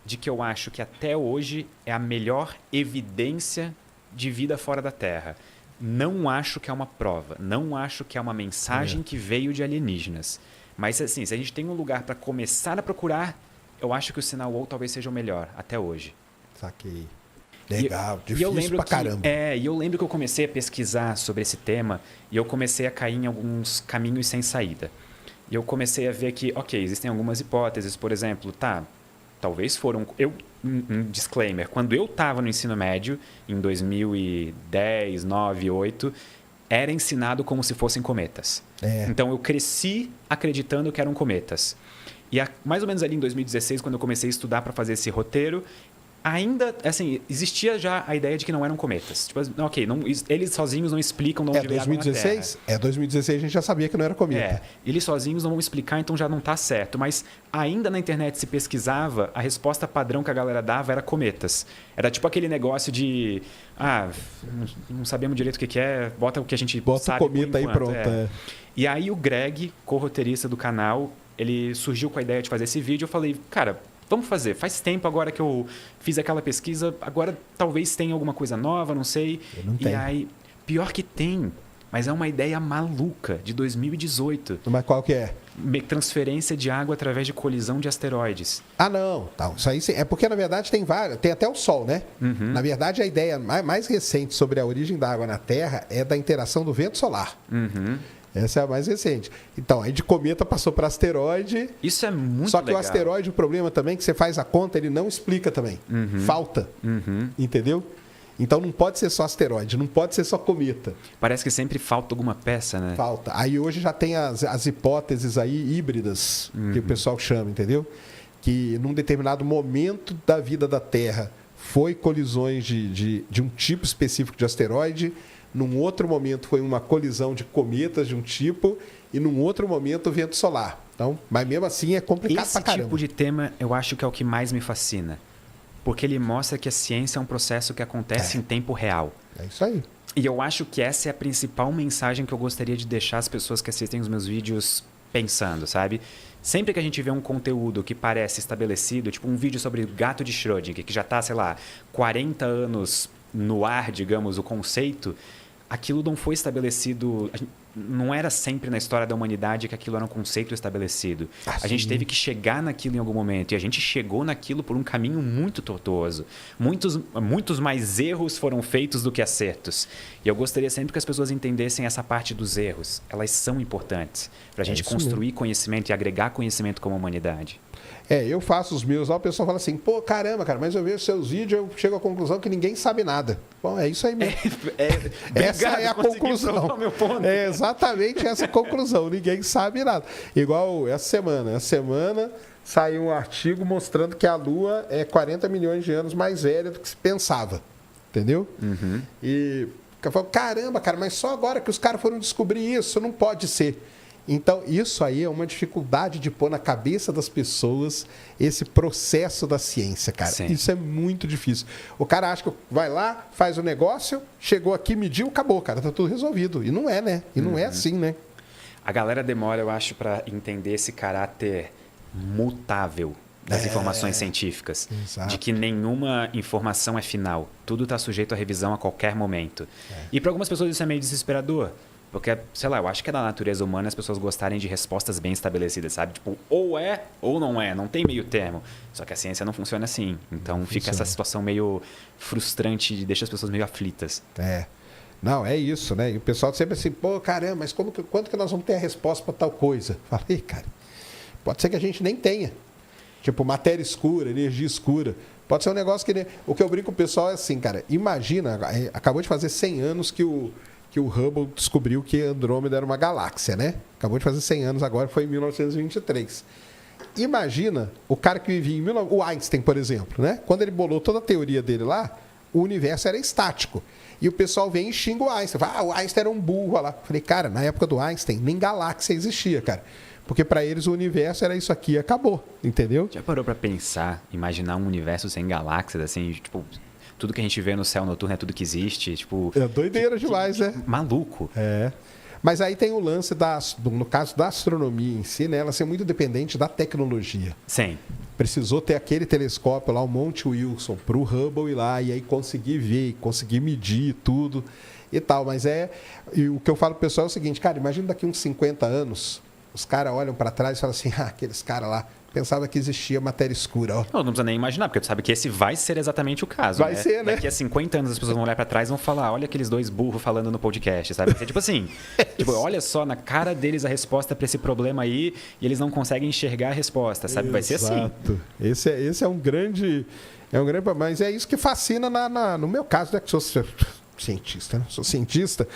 de que eu acho que até hoje é a melhor evidência de vida fora da Terra. Não acho que é uma prova, não acho que é uma mensagem que veio de alienígenas. Mas, assim, se a gente tem um lugar para começar a procurar, eu acho que o sinal WoW talvez seja o melhor, até hoje. Saquei. Legal, difícil pra caramba. E eu lembro que eu comecei a pesquisar sobre esse tema e eu comecei a cair em alguns caminhos sem saída. E eu comecei a ver que, existem algumas hipóteses, por exemplo, talvez foram... Um disclaimer, quando eu estava no ensino médio, em 2010, 9, 8... era ensinado como se fossem cometas. Então, eu cresci acreditando que eram cometas. E mais ou menos ali em 2016, quando eu comecei a estudar para fazer esse roteiro, ainda, assim, existia já a ideia de que não eram cometas. Tipo, ok, eles sozinhos não explicam de onde veio a água na Terra. 2016? 2016 a gente já sabia que não era cometa. Eles sozinhos não vão explicar, então já não está certo. Mas ainda na internet se pesquisava, a resposta padrão que a galera dava era cometas. Era tipo aquele negócio de... não sabemos direito o que é, bota o que a gente sabe. Bota o cometa aí, pronto. E aí o Greg, co-roteirista do canal, ele surgiu com a ideia de fazer esse vídeo. Eu falei, cara... Vamos fazer. Faz tempo agora que eu fiz aquela pesquisa. Agora talvez tenha alguma coisa nova, não sei. E aí, pior que tem. Mas é uma ideia maluca de 2018. Mas qual que é? Transferência de água através de colisão de asteroides. Não. Isso aí é porque, na verdade, tem várias. Tem até o Sol, né? Uhum. Na verdade, a ideia mais recente sobre a origem da água na Terra é da interação do vento solar. Uhum. Essa é a mais recente. Então, aí de cometa passou para asteroide. Isso é muito legal. Só que o asteroide, o problema também é que você faz a conta, ele não explica também. Uhum. Falta. Uhum. Entendeu? Então não pode ser só asteroide, não pode ser só cometa. Parece que sempre falta alguma peça, né? Falta. Aí hoje já tem as hipóteses aí híbridas, que o pessoal chama, entendeu? Que num determinado momento da vida da Terra foi colisões de um tipo específico de asteroide. Num outro momento foi uma colisão de cometas de um tipo e num outro momento o vento solar. Então, mas mesmo assim é complicado pra caramba. Esse tipo de tema eu acho que é o que mais me fascina. Porque ele mostra que a ciência é um processo que acontece em tempo real. É isso aí. E eu acho que essa é a principal mensagem que eu gostaria de deixar as pessoas que assistem os meus vídeos pensando, sabe? Sempre que a gente vê um conteúdo que parece estabelecido, tipo um vídeo sobre o gato de Schrödinger, que já está, sei lá, 40 anos no ar, digamos, o conceito... Aquilo não foi estabelecido... Não era sempre na história da humanidade que aquilo era um conceito estabelecido. A gente teve que chegar naquilo em algum momento. E a gente chegou naquilo por um caminho muito tortuoso. Muitos mais erros foram feitos do que acertos. E eu gostaria sempre que as pessoas entendessem essa parte dos erros. Elas são importantes para a gente construir conhecimento e agregar conhecimento como humanidade. Eu faço os meus lá, o pessoal fala assim, pô, caramba, cara, mas eu vejo seus vídeos, eu chego à conclusão que ninguém sabe nada. Bom, é isso aí mesmo. Essa é a conclusão. Meu ponto. É exatamente essa conclusão, ninguém sabe nada. Igual essa semana saiu um artigo mostrando que a Lua é 40 milhões de anos mais velha do que se pensava, entendeu? Uhum. E eu falo, caramba, cara, mas só agora que os caras foram descobrir isso, não pode ser. Então, isso aí é uma dificuldade de pôr na cabeça das pessoas esse processo da ciência, cara. Sim. Isso é muito difícil. O cara acha que vai lá, faz o negócio, chegou aqui, mediu, acabou, cara, tá tudo resolvido. E não é, né? E não é assim, né? A galera demora, eu acho, para entender esse caráter mutável das informações científicas. Exato. De que nenhuma informação é final. Tudo está sujeito a revisão a qualquer momento. E para algumas pessoas isso é meio desesperador. Porque, sei lá, eu acho que é da natureza humana as pessoas gostarem de respostas bem estabelecidas, sabe? Tipo, ou é ou não é, não tem meio termo. Só que a ciência não funciona assim. Então fica essa situação meio frustrante e deixa as pessoas meio aflitas. Não, é isso, né? E o pessoal sempre assim, pô, caramba, mas quando que nós vamos ter a resposta para tal coisa? Falei, cara, pode ser que a gente nem tenha. Tipo, matéria escura, energia escura. Pode ser um negócio que... O que eu brinco com o pessoal é assim, cara, imagina, acabou de fazer 100 anos que o Hubble descobriu que Andrômeda era uma galáxia, né? Acabou de fazer 100 anos agora, foi em 1923. Imagina o cara que vivia o Einstein, por exemplo, né? Quando ele bolou toda a teoria dele lá, o universo era estático. E o pessoal vem e xinga o Einstein. Fala, o Einstein era um burro lá. Falei, cara, na época do Einstein, nem galáxia existia, cara. Porque para eles o universo era isso aqui e acabou, entendeu? Já parou para pensar, imaginar um universo sem galáxias, assim, tipo... Tudo que a gente vê no céu noturno é tudo que existe. Tipo, é doideira demais, né? Maluco. Mas aí tem o lance, no caso da astronomia em si, né? Ela ser muito dependente da tecnologia. Sim. Precisou ter aquele telescópio lá, o Monte Wilson, para o Hubble ir lá e aí conseguir ver, conseguir medir tudo e tal. Mas e o que eu falo pro pessoal é o seguinte, cara, imagina daqui uns 50 anos, os caras olham para trás e falam assim, aqueles caras lá, pensava que existia matéria escura. Ó. Não precisa nem imaginar, porque tu sabe que esse vai ser exatamente o caso. Vai ser, né? Daqui a 50 anos as pessoas vão olhar pra trás e vão falar, olha aqueles dois burros falando no podcast, sabe? Porque, tipo assim, olha só, na cara deles a resposta pra esse problema aí e eles não conseguem enxergar a resposta, sabe? Vai ser assim. Exato. Esse é um grande... Mas é isso que fascina no meu caso, né? Que sou cientista, né? Sou cientista.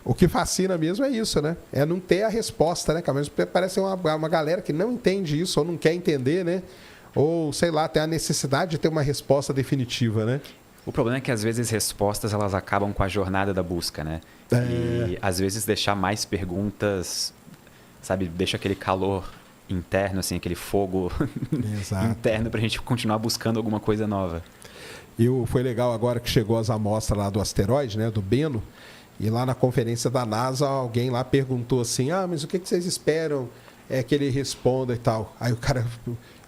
O que fascina mesmo é isso, né? É não ter a resposta, né, cara? Mas parece uma galera que não entende isso ou não quer entender, né? Ou, sei lá, tem a necessidade de ter uma resposta definitiva, né? O problema é que às vezes respostas elas acabam com a jornada da busca, né? E às vezes deixar mais perguntas, sabe, deixa aquele calor interno, assim, aquele fogo interno pra gente continuar buscando alguma coisa nova. Foi legal agora que chegou as amostras lá do asteroide, né, do Bennu, e lá na conferência da NASA alguém lá perguntou assim, mas o que vocês esperam que ele responda e tal? Aí o cara...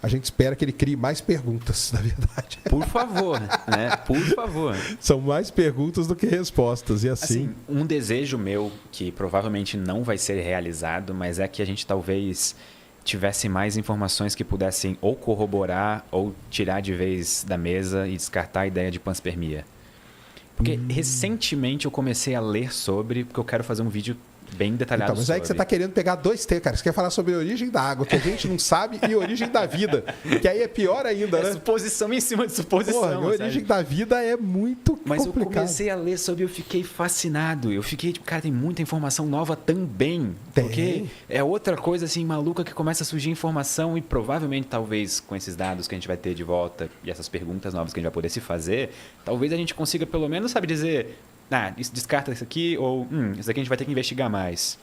A gente espera que ele crie mais perguntas, na verdade. Por favor, né? Por favor. São mais perguntas do que respostas, e assim... Um desejo meu, que provavelmente não vai ser realizado, mas é que a gente talvez tivesse mais informações que pudessem ou corroborar ou tirar de vez da mesa e descartar a ideia de panspermia. Porque recentemente eu comecei a ler sobre, porque eu quero fazer um vídeo bem detalhado mas é que você está querendo pegar 2 temas, cara. Você quer falar sobre a origem da água, que a gente não sabe, e origem da vida, que aí é pior ainda, né? Suposição em cima de suposição. Porra, a origem da vida é muito complicado. Eu comecei a ler sobre e eu fiquei fascinado. Eu fiquei, tipo, cara, tem muita informação nova também. Porque é outra coisa, assim, maluca que começa a surgir informação e provavelmente, talvez, com esses dados que a gente vai ter de volta e essas perguntas novas que a gente vai poder se fazer, talvez a gente consiga, pelo menos, sabe, dizer... isso descarta isso aqui, ou isso aqui a gente vai ter que investigar mais.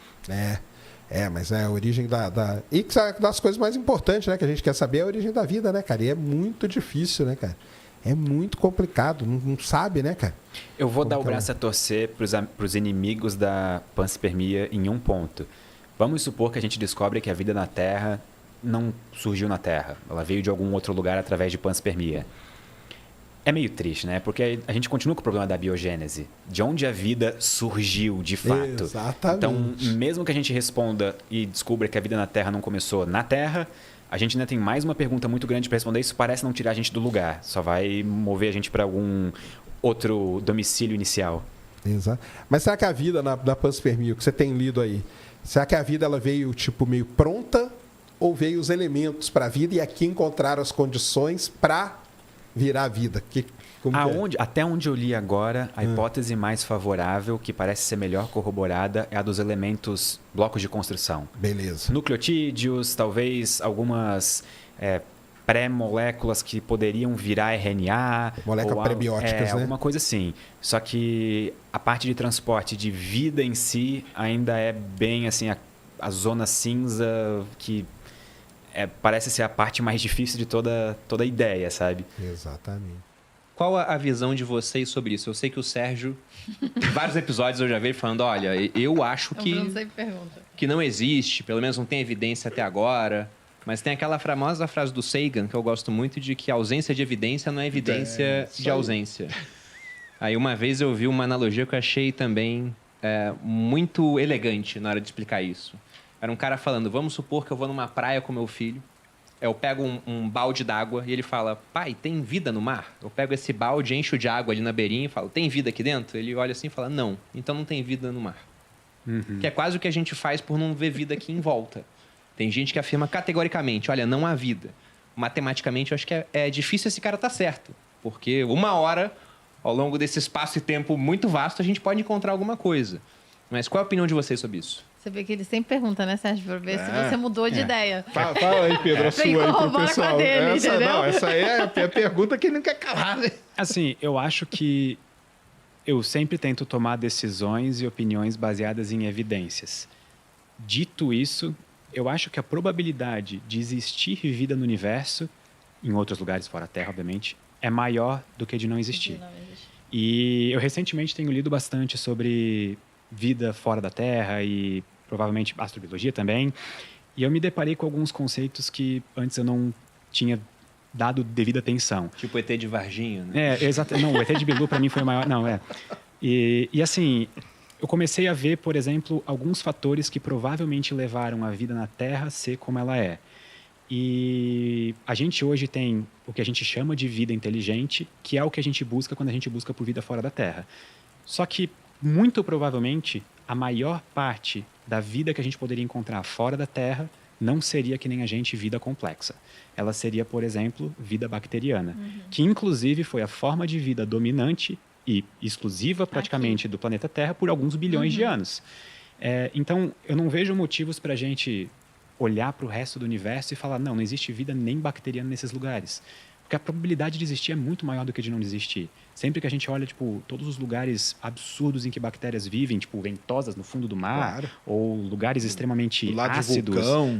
Mas é a origem da... E das coisas mais importantes, né, que a gente quer saber é a origem da vida, né, cara? E é muito difícil, né, cara? É muito complicado, não sabe, né, cara? Eu vou dar o braço a torcer para os inimigos da panspermia em um ponto. Vamos supor que a gente descobre que a vida na Terra não surgiu na Terra. Ela veio de algum outro lugar através de panspermia. É meio triste, né? Porque a gente continua com o problema da biogênese. De onde a vida surgiu, de fato. Exatamente. Então, mesmo que a gente responda e descubra que a vida na Terra não começou na Terra, a gente ainda tem mais uma pergunta muito grande para responder. Isso parece não tirar a gente do lugar. Só vai mover a gente para algum outro domicílio inicial. Exato. Mas será que a vida da panspermia, o que você tem lido aí, será que a vida ela veio tipo meio pronta ou veio os elementos para a vida e aqui encontraram as condições para virar a vida? Até onde eu li agora, a hipótese mais favorável, que parece ser melhor corroborada, é a dos elementos blocos de construção. Beleza. Nucleotídeos, talvez algumas pré-moléculas que poderiam virar RNA. Moléculas prebióticas, né? Alguma coisa assim. Só que a parte de transporte de vida em si ainda é bem assim, a zona cinza que... parece ser a parte mais difícil de toda a ideia, sabe? Exatamente. Qual a visão de vocês sobre isso? Eu sei que o Sérgio, em vários episódios eu já vi ele falando, olha, eu acho que não existe, pelo menos não tem evidência até agora, mas tem aquela famosa frase do Sagan, que eu gosto muito, de que a ausência de evidência não é evidência de ausência. Aí uma vez eu vi uma analogia que eu achei também muito elegante na hora de explicar isso. Era um cara falando, vamos supor que eu vou numa praia com meu filho, eu pego um balde d'água e ele fala, pai, tem vida no mar? Eu pego esse balde, encho de água ali na beirinha e falo, tem vida aqui dentro? Ele olha assim e fala, não, então não tem vida no mar. Que é quase o que a gente faz por não ver vida aqui em volta. Tem gente que afirma categoricamente, olha, não há vida. Matematicamente, eu acho que é difícil esse cara estar certo, porque uma hora, ao longo desse espaço e tempo muito vasto, a gente pode encontrar alguma coisa. Mas qual é a opinião de vocês sobre isso? Você vê que ele sempre pergunta, né, Sérgio, para ver se você mudou de ideia. Fala aí, Pedro, a sua aí pro pessoal. Essa aí é a pergunta que ele não quer calar, né? Assim, eu acho que eu sempre tento tomar decisões e opiniões baseadas em evidências. Dito isso, eu acho que a probabilidade de existir vida no universo, em outros lugares fora a Terra, obviamente, é maior do que de não existir. E eu recentemente tenho lido bastante sobre vida fora da Terra e provavelmente astrobiologia também. E eu me deparei com alguns conceitos que antes eu não tinha dado devida atenção. Tipo o ET de Varginha, né? Exato. Não, o ET de Bilu para mim foi o maior. Não, E assim, eu comecei a ver, por exemplo, alguns fatores que provavelmente levaram a vida na Terra a ser como ela é. E a gente hoje tem o que a gente chama de vida inteligente, que é o que a gente busca quando a gente busca por vida fora da Terra. Só que, muito provavelmente, a maior parte da vida que a gente poderia encontrar fora da Terra não seria que nem a gente vida complexa. Ela seria, por exemplo, vida bacteriana, que inclusive foi a forma de vida dominante e exclusiva praticamente do planeta Terra por alguns bilhões de anos. Então, eu não vejo motivos para a gente olhar para o resto do universo e falar, não existe vida nem bacteriana nesses lugares. Porque a probabilidade de existir é muito maior do que de não existir. Sempre que a gente olha, tipo, todos os lugares absurdos em que bactérias vivem, tipo, ventosas no fundo do mar, ou lugares extremamente ácidos,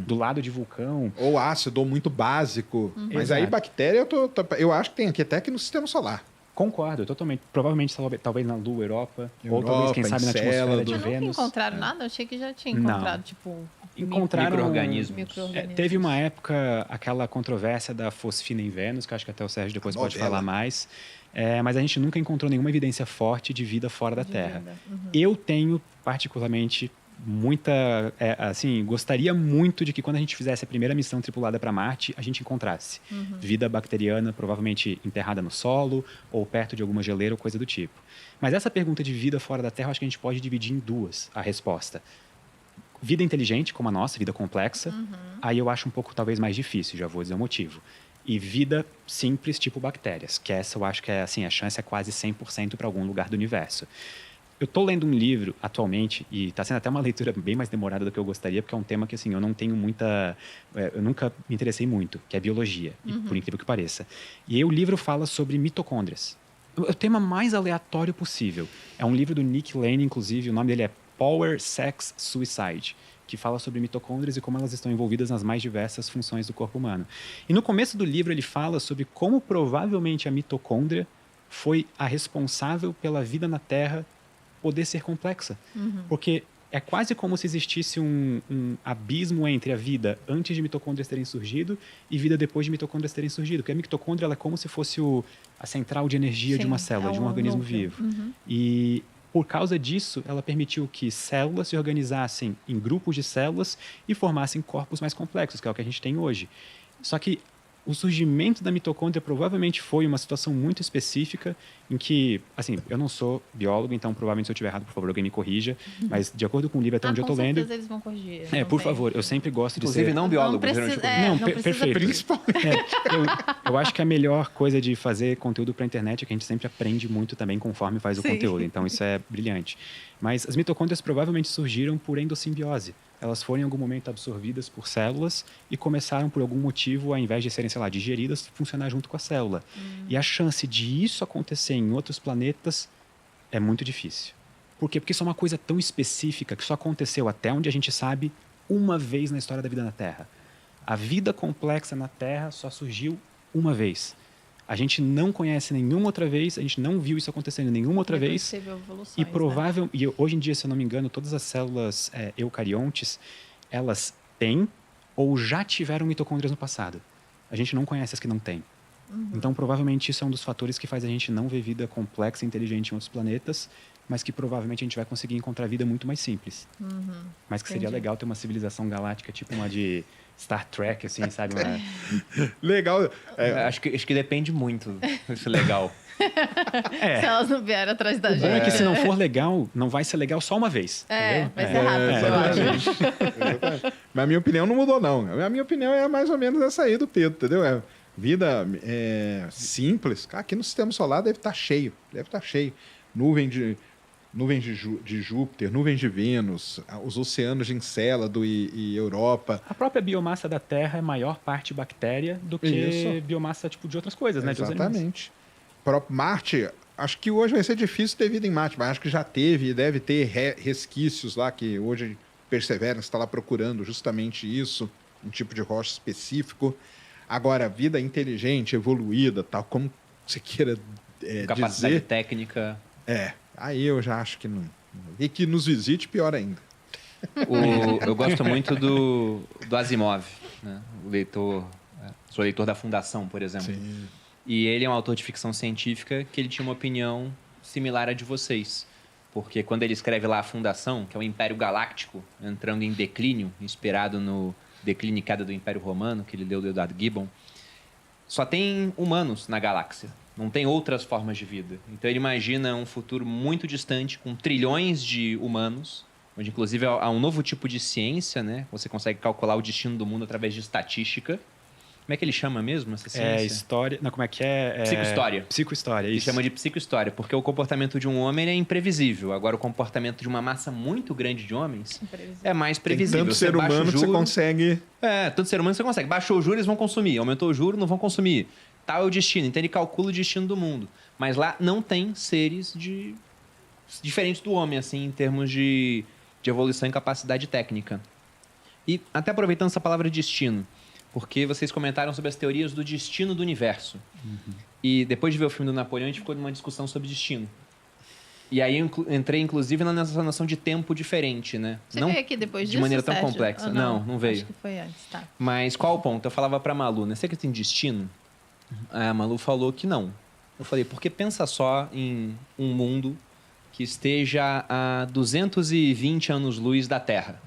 do lado de vulcão. Ou ácido, ou muito básico. Mas aí bactéria, eu acho que tem aqui até que no Sistema Solar. Concordo, totalmente. Provavelmente, talvez na Lua, Europa, ou talvez, quem sabe, na atmosfera de Vênus. Mas nunca encontraram nada? Eu achei que já tinha encontrado, encontraram micro-organismos. Teve uma época, aquela controvérsia da fosfina em Vênus, que acho que até o Sérgio depois pode falar mais. Mas a gente nunca encontrou nenhuma evidência forte de vida fora da Terra. Eu tenho, particularmente, gostaria muito de que quando a gente fizesse a primeira missão tripulada para Marte, a gente encontrasse vida bacteriana, provavelmente enterrada no solo ou perto de alguma geleira ou coisa do tipo. Mas essa pergunta de vida fora da Terra, eu acho que a gente pode dividir em duas a resposta. Vida inteligente, como a nossa, vida complexa, aí eu acho um pouco talvez mais difícil, já vou dizer o motivo. E vida simples, tipo bactérias, que essa eu acho que a chance é quase 100% para algum lugar do universo. Eu estou lendo um livro atualmente, e está sendo até uma leitura bem mais demorada do que eu gostaria, porque é um tema que eu não tenho eu nunca me interessei muito, que é biologia, por incrível que pareça. E aí o livro fala sobre mitocôndrias. O tema mais aleatório possível. É um livro do Nick Lane, inclusive, o nome dele é Power, Sex, Suicide, que fala sobre mitocôndrias e como elas estão envolvidas nas mais diversas funções do corpo humano. E no começo do livro ele fala sobre como provavelmente a mitocôndria foi a responsável pela vida na Terra poder ser complexa. Porque é quase como se existisse um abismo entre a vida antes de mitocôndrias terem surgido e vida depois de mitocôndrias terem surgido. Porque a mitocôndria ela é como se fosse a central de energia de uma célula, de um organismo vivo. E por causa disso, ela permitiu que células se organizassem em grupos de células e formassem corpos mais complexos, que é o que a gente tem hoje. Só que o surgimento da mitocôndria provavelmente foi uma situação muito específica em que, eu não sou biólogo, então provavelmente se eu estiver errado, por favor, alguém me corrija, mas de acordo com o livro até onde eu estou lendo... Com certeza eles vão corrigir. Por favor, eu sempre gosto de ser... Inclusive não biólogo. Perfeito. Principalmente. Eu acho que a melhor coisa de fazer conteúdo para a internet é que a gente sempre aprende muito também conforme faz o conteúdo, então isso é brilhante. Mas as mitocôndrias provavelmente surgiram por endossimbiose. Elas foram em algum momento absorvidas por células e começaram por algum motivo, ao invés de serem, digeridas, funcionar junto com a célula. E a chance de isso acontecer em outros planetas é muito difícil. Por quê? Porque isso é uma coisa tão específica que só aconteceu, até onde a gente sabe, uma vez na história da vida na Terra. A vida complexa na Terra só surgiu uma vez. A gente não conhece nenhuma outra vez, a gente não viu isso acontecendo nenhuma outra vez. E provável, e hoje em dia, se eu não me engano, todas as células eucariontes, elas têm ou já tiveram mitocôndrias no passado. A gente não conhece as que não têm. Então, provavelmente, isso é um dos fatores que faz a gente não ver vida complexa e inteligente em outros planetas, mas que provavelmente a gente vai conseguir encontrar vida muito mais simples. Mas que seria legal ter uma civilização galáctica, tipo uma de Star Trek, assim, sabe? Legal. Acho que depende muito desse legal. Se elas não vierem atrás da gente. O bom é que se não for legal, não vai ser legal só uma vez. Vai ser rápido, eu acho. Mas a minha opinião não mudou, não. A minha opinião é mais ou menos essa aí do Pedro, entendeu? Vida simples. Aqui no Sistema Solar deve estar cheio. Nuvens de Júpiter, nuvens de Vênus, os oceanos de Encélado e Europa. A própria biomassa da Terra é maior parte bactéria do que biomassa de outras coisas, né? Exatamente. Próprio Marte, acho que hoje vai ser difícil ter vida em Marte, mas acho que já teve e deve ter resquícios lá que hoje Perseverance está lá procurando justamente isso, um tipo de rocha específico. Agora, vida inteligente, evoluída, tal como você queira capacidade dizer, técnica. Aí eu já acho que não. E que nos visite, pior ainda. Eu gosto muito do Asimov, né? Sou leitor da Fundação, por exemplo. Sim. E ele é um autor de ficção científica que ele tinha uma opinião similar à de vocês. Porque quando ele escreve lá a Fundação, que é o Império Galáctico, entrando em declínio, inspirado no Declínio e Queda do Império Romano, que ele deu do Eduardo Gibbon, só tem humanos na galáxia. Não tem outras formas de vida. Então ele imagina um futuro muito distante, com trilhões de humanos, onde inclusive há um novo tipo de ciência, né? Você consegue calcular o destino do mundo através de estatística. Como é que ele chama mesmo essa ciência? É história... Não, como é que é? Psicohistória. Psicohistória, Ele isso. chama de psicohistória, porque o comportamento de um homem é imprevisível. Agora, o comportamento de uma massa muito grande de homens é mais previsível. Tanto ser humano que você consegue... Tanto ser humano que você consegue. Baixou o juro, eles vão consumir. Aumentou o juro, não vão consumir. Tal é o destino. Então, ele calcula o destino do mundo. Mas lá não tem seres diferentes do homem, assim, em termos de evolução e capacidade técnica. E até aproveitando essa palavra destino, porque vocês comentaram sobre as teorias do destino do universo. E depois de ver o filme do Napoleão, a gente ficou numa discussão sobre destino. E aí eu entrei, inclusive, nessa noção de tempo diferente, né? Você veio aqui depois disso, de maneira tão Sérgio? complexa. Ou Não veio. Acho que foi antes, tá. Mas qual o ponto? Eu falava pra Malu, né? Você que tem destino? A Malu falou que não. Eu falei, porque pensa só em um mundo que esteja a 220 anos-luz da Terra.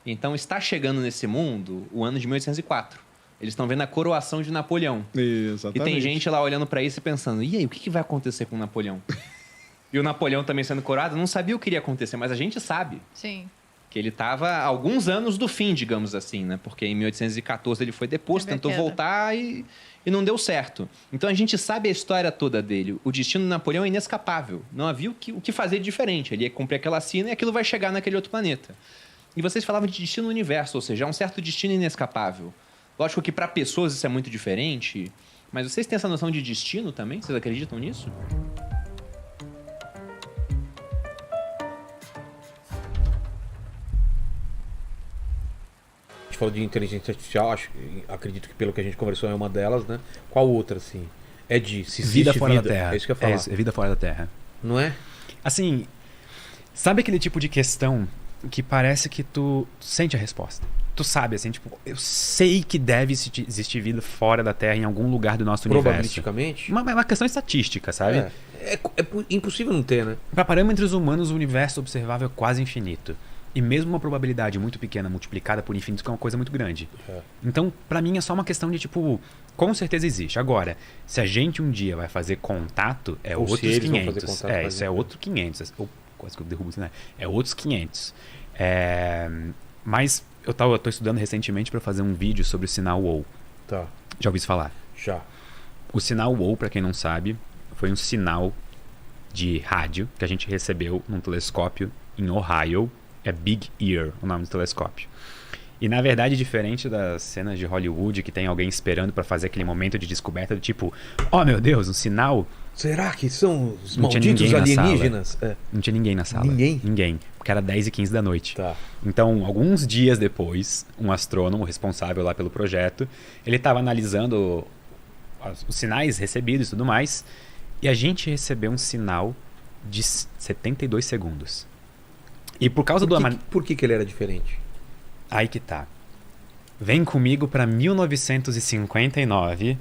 Então, está chegando nesse mundo o ano de 1804. Eles estão vendo a coroação de Napoleão. Exatamente. E tem gente lá olhando para isso e pensando, e aí, o que vai acontecer com o Napoleão? E o Napoleão também sendo coroado, não sabia o que iria acontecer, mas a gente sabe. Sim. Que ele estava a alguns anos do fim, digamos assim, né? Porque em 1814 ele foi deposto, tentou voltar e não deu certo. Então a gente sabe a história toda dele. O destino do Napoleão é inescapável. Não havia o que fazer de diferente. Ele ia cumprir aquela sina e aquilo vai chegar naquele outro planeta. E vocês falavam de destino no universo, ou seja, é um certo destino inescapável. Lógico que para pessoas isso é muito diferente, mas vocês têm essa noção de destino também? Vocês acreditam nisso? A gente falou de inteligência artificial, acredito que pelo que a gente conversou é uma delas, né? Qual outra, assim? É de se vida fora da Terra. É isso que eu ia falar. É vida fora da Terra. Não é? Assim, sabe aquele tipo de questão que parece que tu sente a resposta? Tu sabe, assim, tipo, eu sei que deve existir vida fora da Terra em algum lugar do nosso universo. Probabilisticamente? Uma questão estatística, sabe? É impossível não ter, né? Para parâmetros humanos, o universo observável é quase infinito. E mesmo uma probabilidade muito pequena multiplicada por infinito, que é uma coisa muito grande. Então, pra mim, é só uma questão de, tipo, com certeza existe. Agora, se a gente um dia vai fazer contato, é ou outros 500. Vão fazer contato, isso é outro 500. Quase que eu derrubo isso, né? É outros 500. Mas eu tô estudando recentemente para fazer um vídeo sobre o sinal WOW. Tá. Já ouviu isso falar? Já. O sinal WOW, para quem não sabe, foi um sinal de rádio que a gente recebeu num telescópio em Ohio. É Big Ear, o nome do telescópio. E, na verdade, diferente das cenas de Hollywood, que tem alguém esperando para fazer aquele momento de descoberta do tipo, oh meu Deus, um sinal... Será que são os não malditos alienígenas? Não tinha ninguém na sala. Ninguém. Porque era 10h15 da noite. Tá. Então, alguns dias depois, um astrônomo responsável lá pelo projeto, ele estava analisando os sinais recebidos e tudo mais, e a gente recebeu um sinal de 72 segundos. E por causa Por que ele era diferente? Aí que tá. Vem comigo para 1959.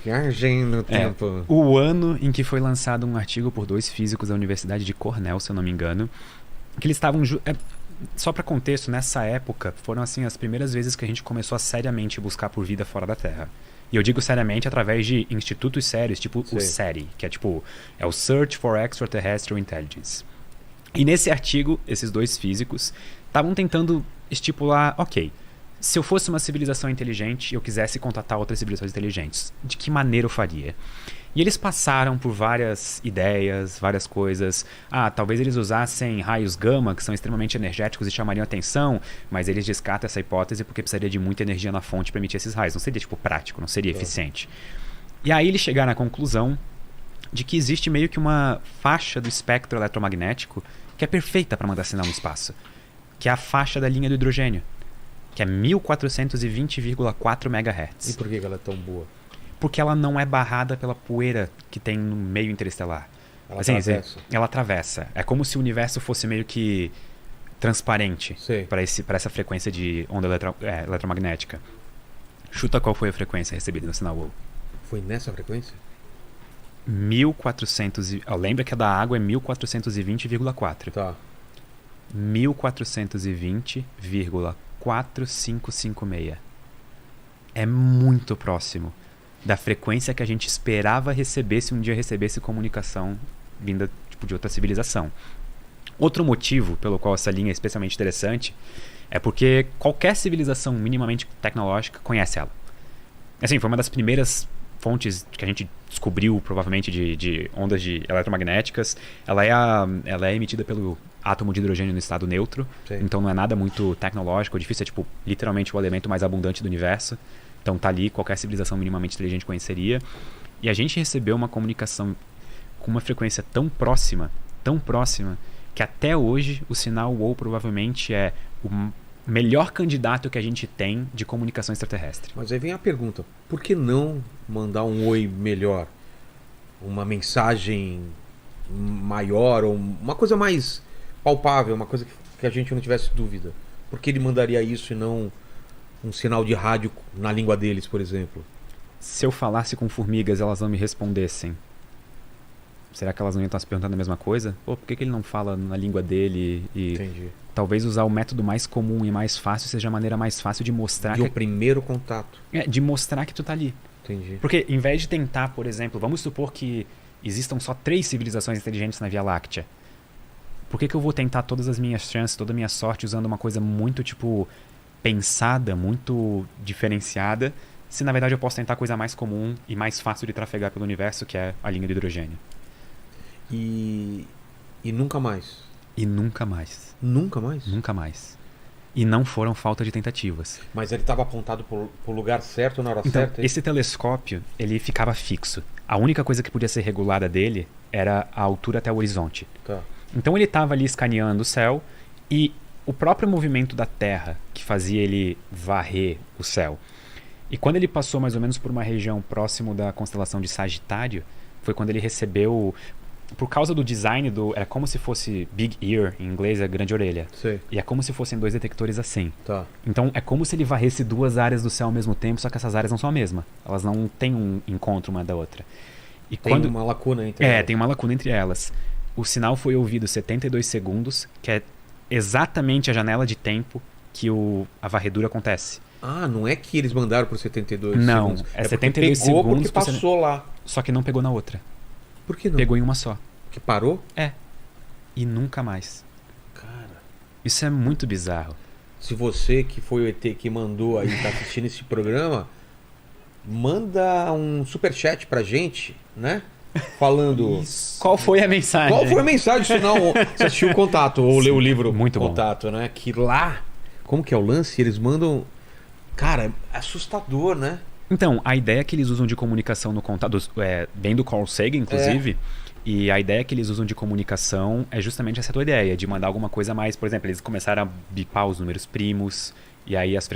Viagem no tempo. O ano em que foi lançado um artigo por 2 físicos da Universidade de Cornell, se eu não me engano, que eles estavam... só para contexto, nessa época, foram assim as primeiras vezes que a gente começou a seriamente buscar por vida fora da Terra. E eu digo seriamente através de institutos sérios, tipo o SETI, que é tipo... É o Search for Extraterrestrial Intelligence. E nesse artigo, esses 2 físicos estavam tentando estipular, ok, se eu fosse uma civilização inteligente e eu quisesse contatar outras civilizações inteligentes, de que maneira eu faria? E eles passaram por várias ideias, várias coisas. Talvez eles usassem raios gama, que são extremamente energéticos e chamariam atenção, mas eles descartam essa hipótese porque precisaria de muita energia na fonte para emitir esses raios. Não seria, tipo, prático, não seria eficiente. E aí eles chegaram à conclusão de que existe meio que uma faixa do espectro eletromagnético que é perfeita para mandar sinal no espaço, que é a faixa da linha do hidrogênio, que é 1420,4 MHz. E por que ela é tão boa? Porque ela não é barrada pela poeira que tem no meio interestelar. Ela atravessa. Ela atravessa. É como se o universo fosse meio que transparente para essa frequência de onda eletromagnética. Chuta qual foi a frequência recebida no sinal WOW. Foi nessa frequência? 1400. Lembra que a da água é 1420,4. Tá. 1420,4556. É muito próximo da frequência que a gente esperava receber se um dia recebesse comunicação vinda de outra civilização. Outro motivo pelo qual essa linha é especialmente interessante é porque qualquer civilização minimamente tecnológica conhece ela. Assim, foi uma das primeiras fontes que a gente descobriu, provavelmente, de ondas eletromagnéticas. Ela é emitida pelo átomo de hidrogênio no estado neutro. Sim. Então não é nada muito tecnológico ou difícil. É tipo, literalmente o elemento mais abundante do universo. Então tá ali, qualquer civilização minimamente inteligente conheceria. E a gente recebeu uma comunicação com uma frequência tão próxima, que até hoje o sinal WOW provavelmente é o melhor candidato que a gente tem de comunicação extraterrestre. Mas aí vem a pergunta, por que não mandar um oi melhor? Uma mensagem maior, ou uma coisa mais palpável, uma coisa que a gente não tivesse dúvida? Por que ele mandaria isso e não um sinal de rádio na língua deles, por exemplo? Se eu falasse com formigas, elas não me respondessem. Será que elas não iam estar se perguntando a mesma coisa? Pô, por que ele não fala na língua dele? Entendi. Talvez usar o método mais comum e mais fácil seja a maneira mais fácil de mostrar... o primeiro contato. De mostrar que tu tá ali. Entendi. Porque em vez de tentar, por exemplo, vamos supor que existam só 3 civilizações inteligentes na Via Láctea. Por que eu vou tentar todas as minhas chances, toda a minha sorte usando uma coisa muito, tipo, pensada, muito diferenciada, se na verdade eu posso tentar a coisa mais comum e mais fácil de trafegar pelo universo, que é a linha do hidrogênio. E nunca mais? E nunca mais. Nunca mais? Nunca mais. E não foram falta de tentativas. Mas ele estava apontado pro lugar certo na hora certa? Então, esse telescópio, ele ficava fixo. A única coisa que podia ser regulada dele era a altura até o horizonte. Tá. Então ele estava ali escaneando o céu e o próprio movimento da Terra que fazia ele varrer o céu. E quando ele passou mais ou menos por uma região próximo da constelação de Sagitário, foi quando ele recebeu... Por causa do design era como se fosse Big Ear, em inglês é grande orelha. Sim. E é como se fossem 2 detectores assim. Tá. Então é como se ele varresse 2 áreas do céu ao mesmo tempo, só que essas áreas não são a mesma. Elas não têm um encontro uma da outra. E tem uma lacuna entre elas. Tem uma lacuna entre elas. O sinal foi ouvido 72 segundos, que é exatamente a janela de tempo que a varredura acontece. Ah, não é que eles mandaram por 72 não, segundos. é 72 pegou segundos. Porque passou lá. Só que não pegou na outra. Por que não? Pegou em uma só. Que parou? É. E nunca mais. Cara. Isso é muito bizarro. Se você que foi o ET que mandou aí, tá assistindo esse programa, manda um superchat pra gente, né? Falando... Isso. Qual foi a mensagem? Qual foi a mensagem? Se não, você assistiu o Contato ou leu o livro muito Contato, bom. Né? Que lá, como que é o lance? Eles mandam... Cara, é assustador, né? Então, a ideia que eles usam de comunicação no Contato, bem do Carl Sagan, inclusive, e a ideia que eles usam de comunicação é justamente essa tua ideia, de mandar alguma coisa mais. Por exemplo, eles começaram a bipar os números primos, e aí, acho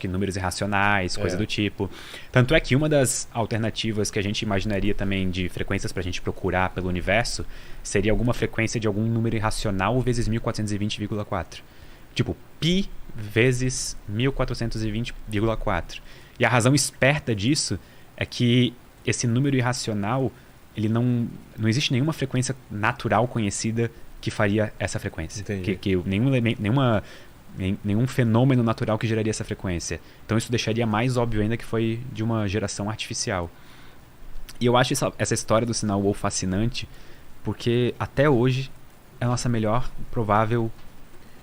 que números irracionais, coisa do tipo. Tanto é que uma das alternativas que a gente imaginaria também de frequências pra gente procurar pelo universo seria alguma frequência de algum número irracional vezes 1420,4. Tipo, pi vezes 1420,4. E a razão esperta disso é que esse número irracional, ele não existe nenhuma frequência natural conhecida que faria essa frequência. Que nenhum fenômeno natural que geraria essa frequência. Então isso deixaria mais óbvio ainda que foi de uma geração artificial. E eu acho essa história do sinal WOW fascinante, porque até hoje é a nossa melhor provável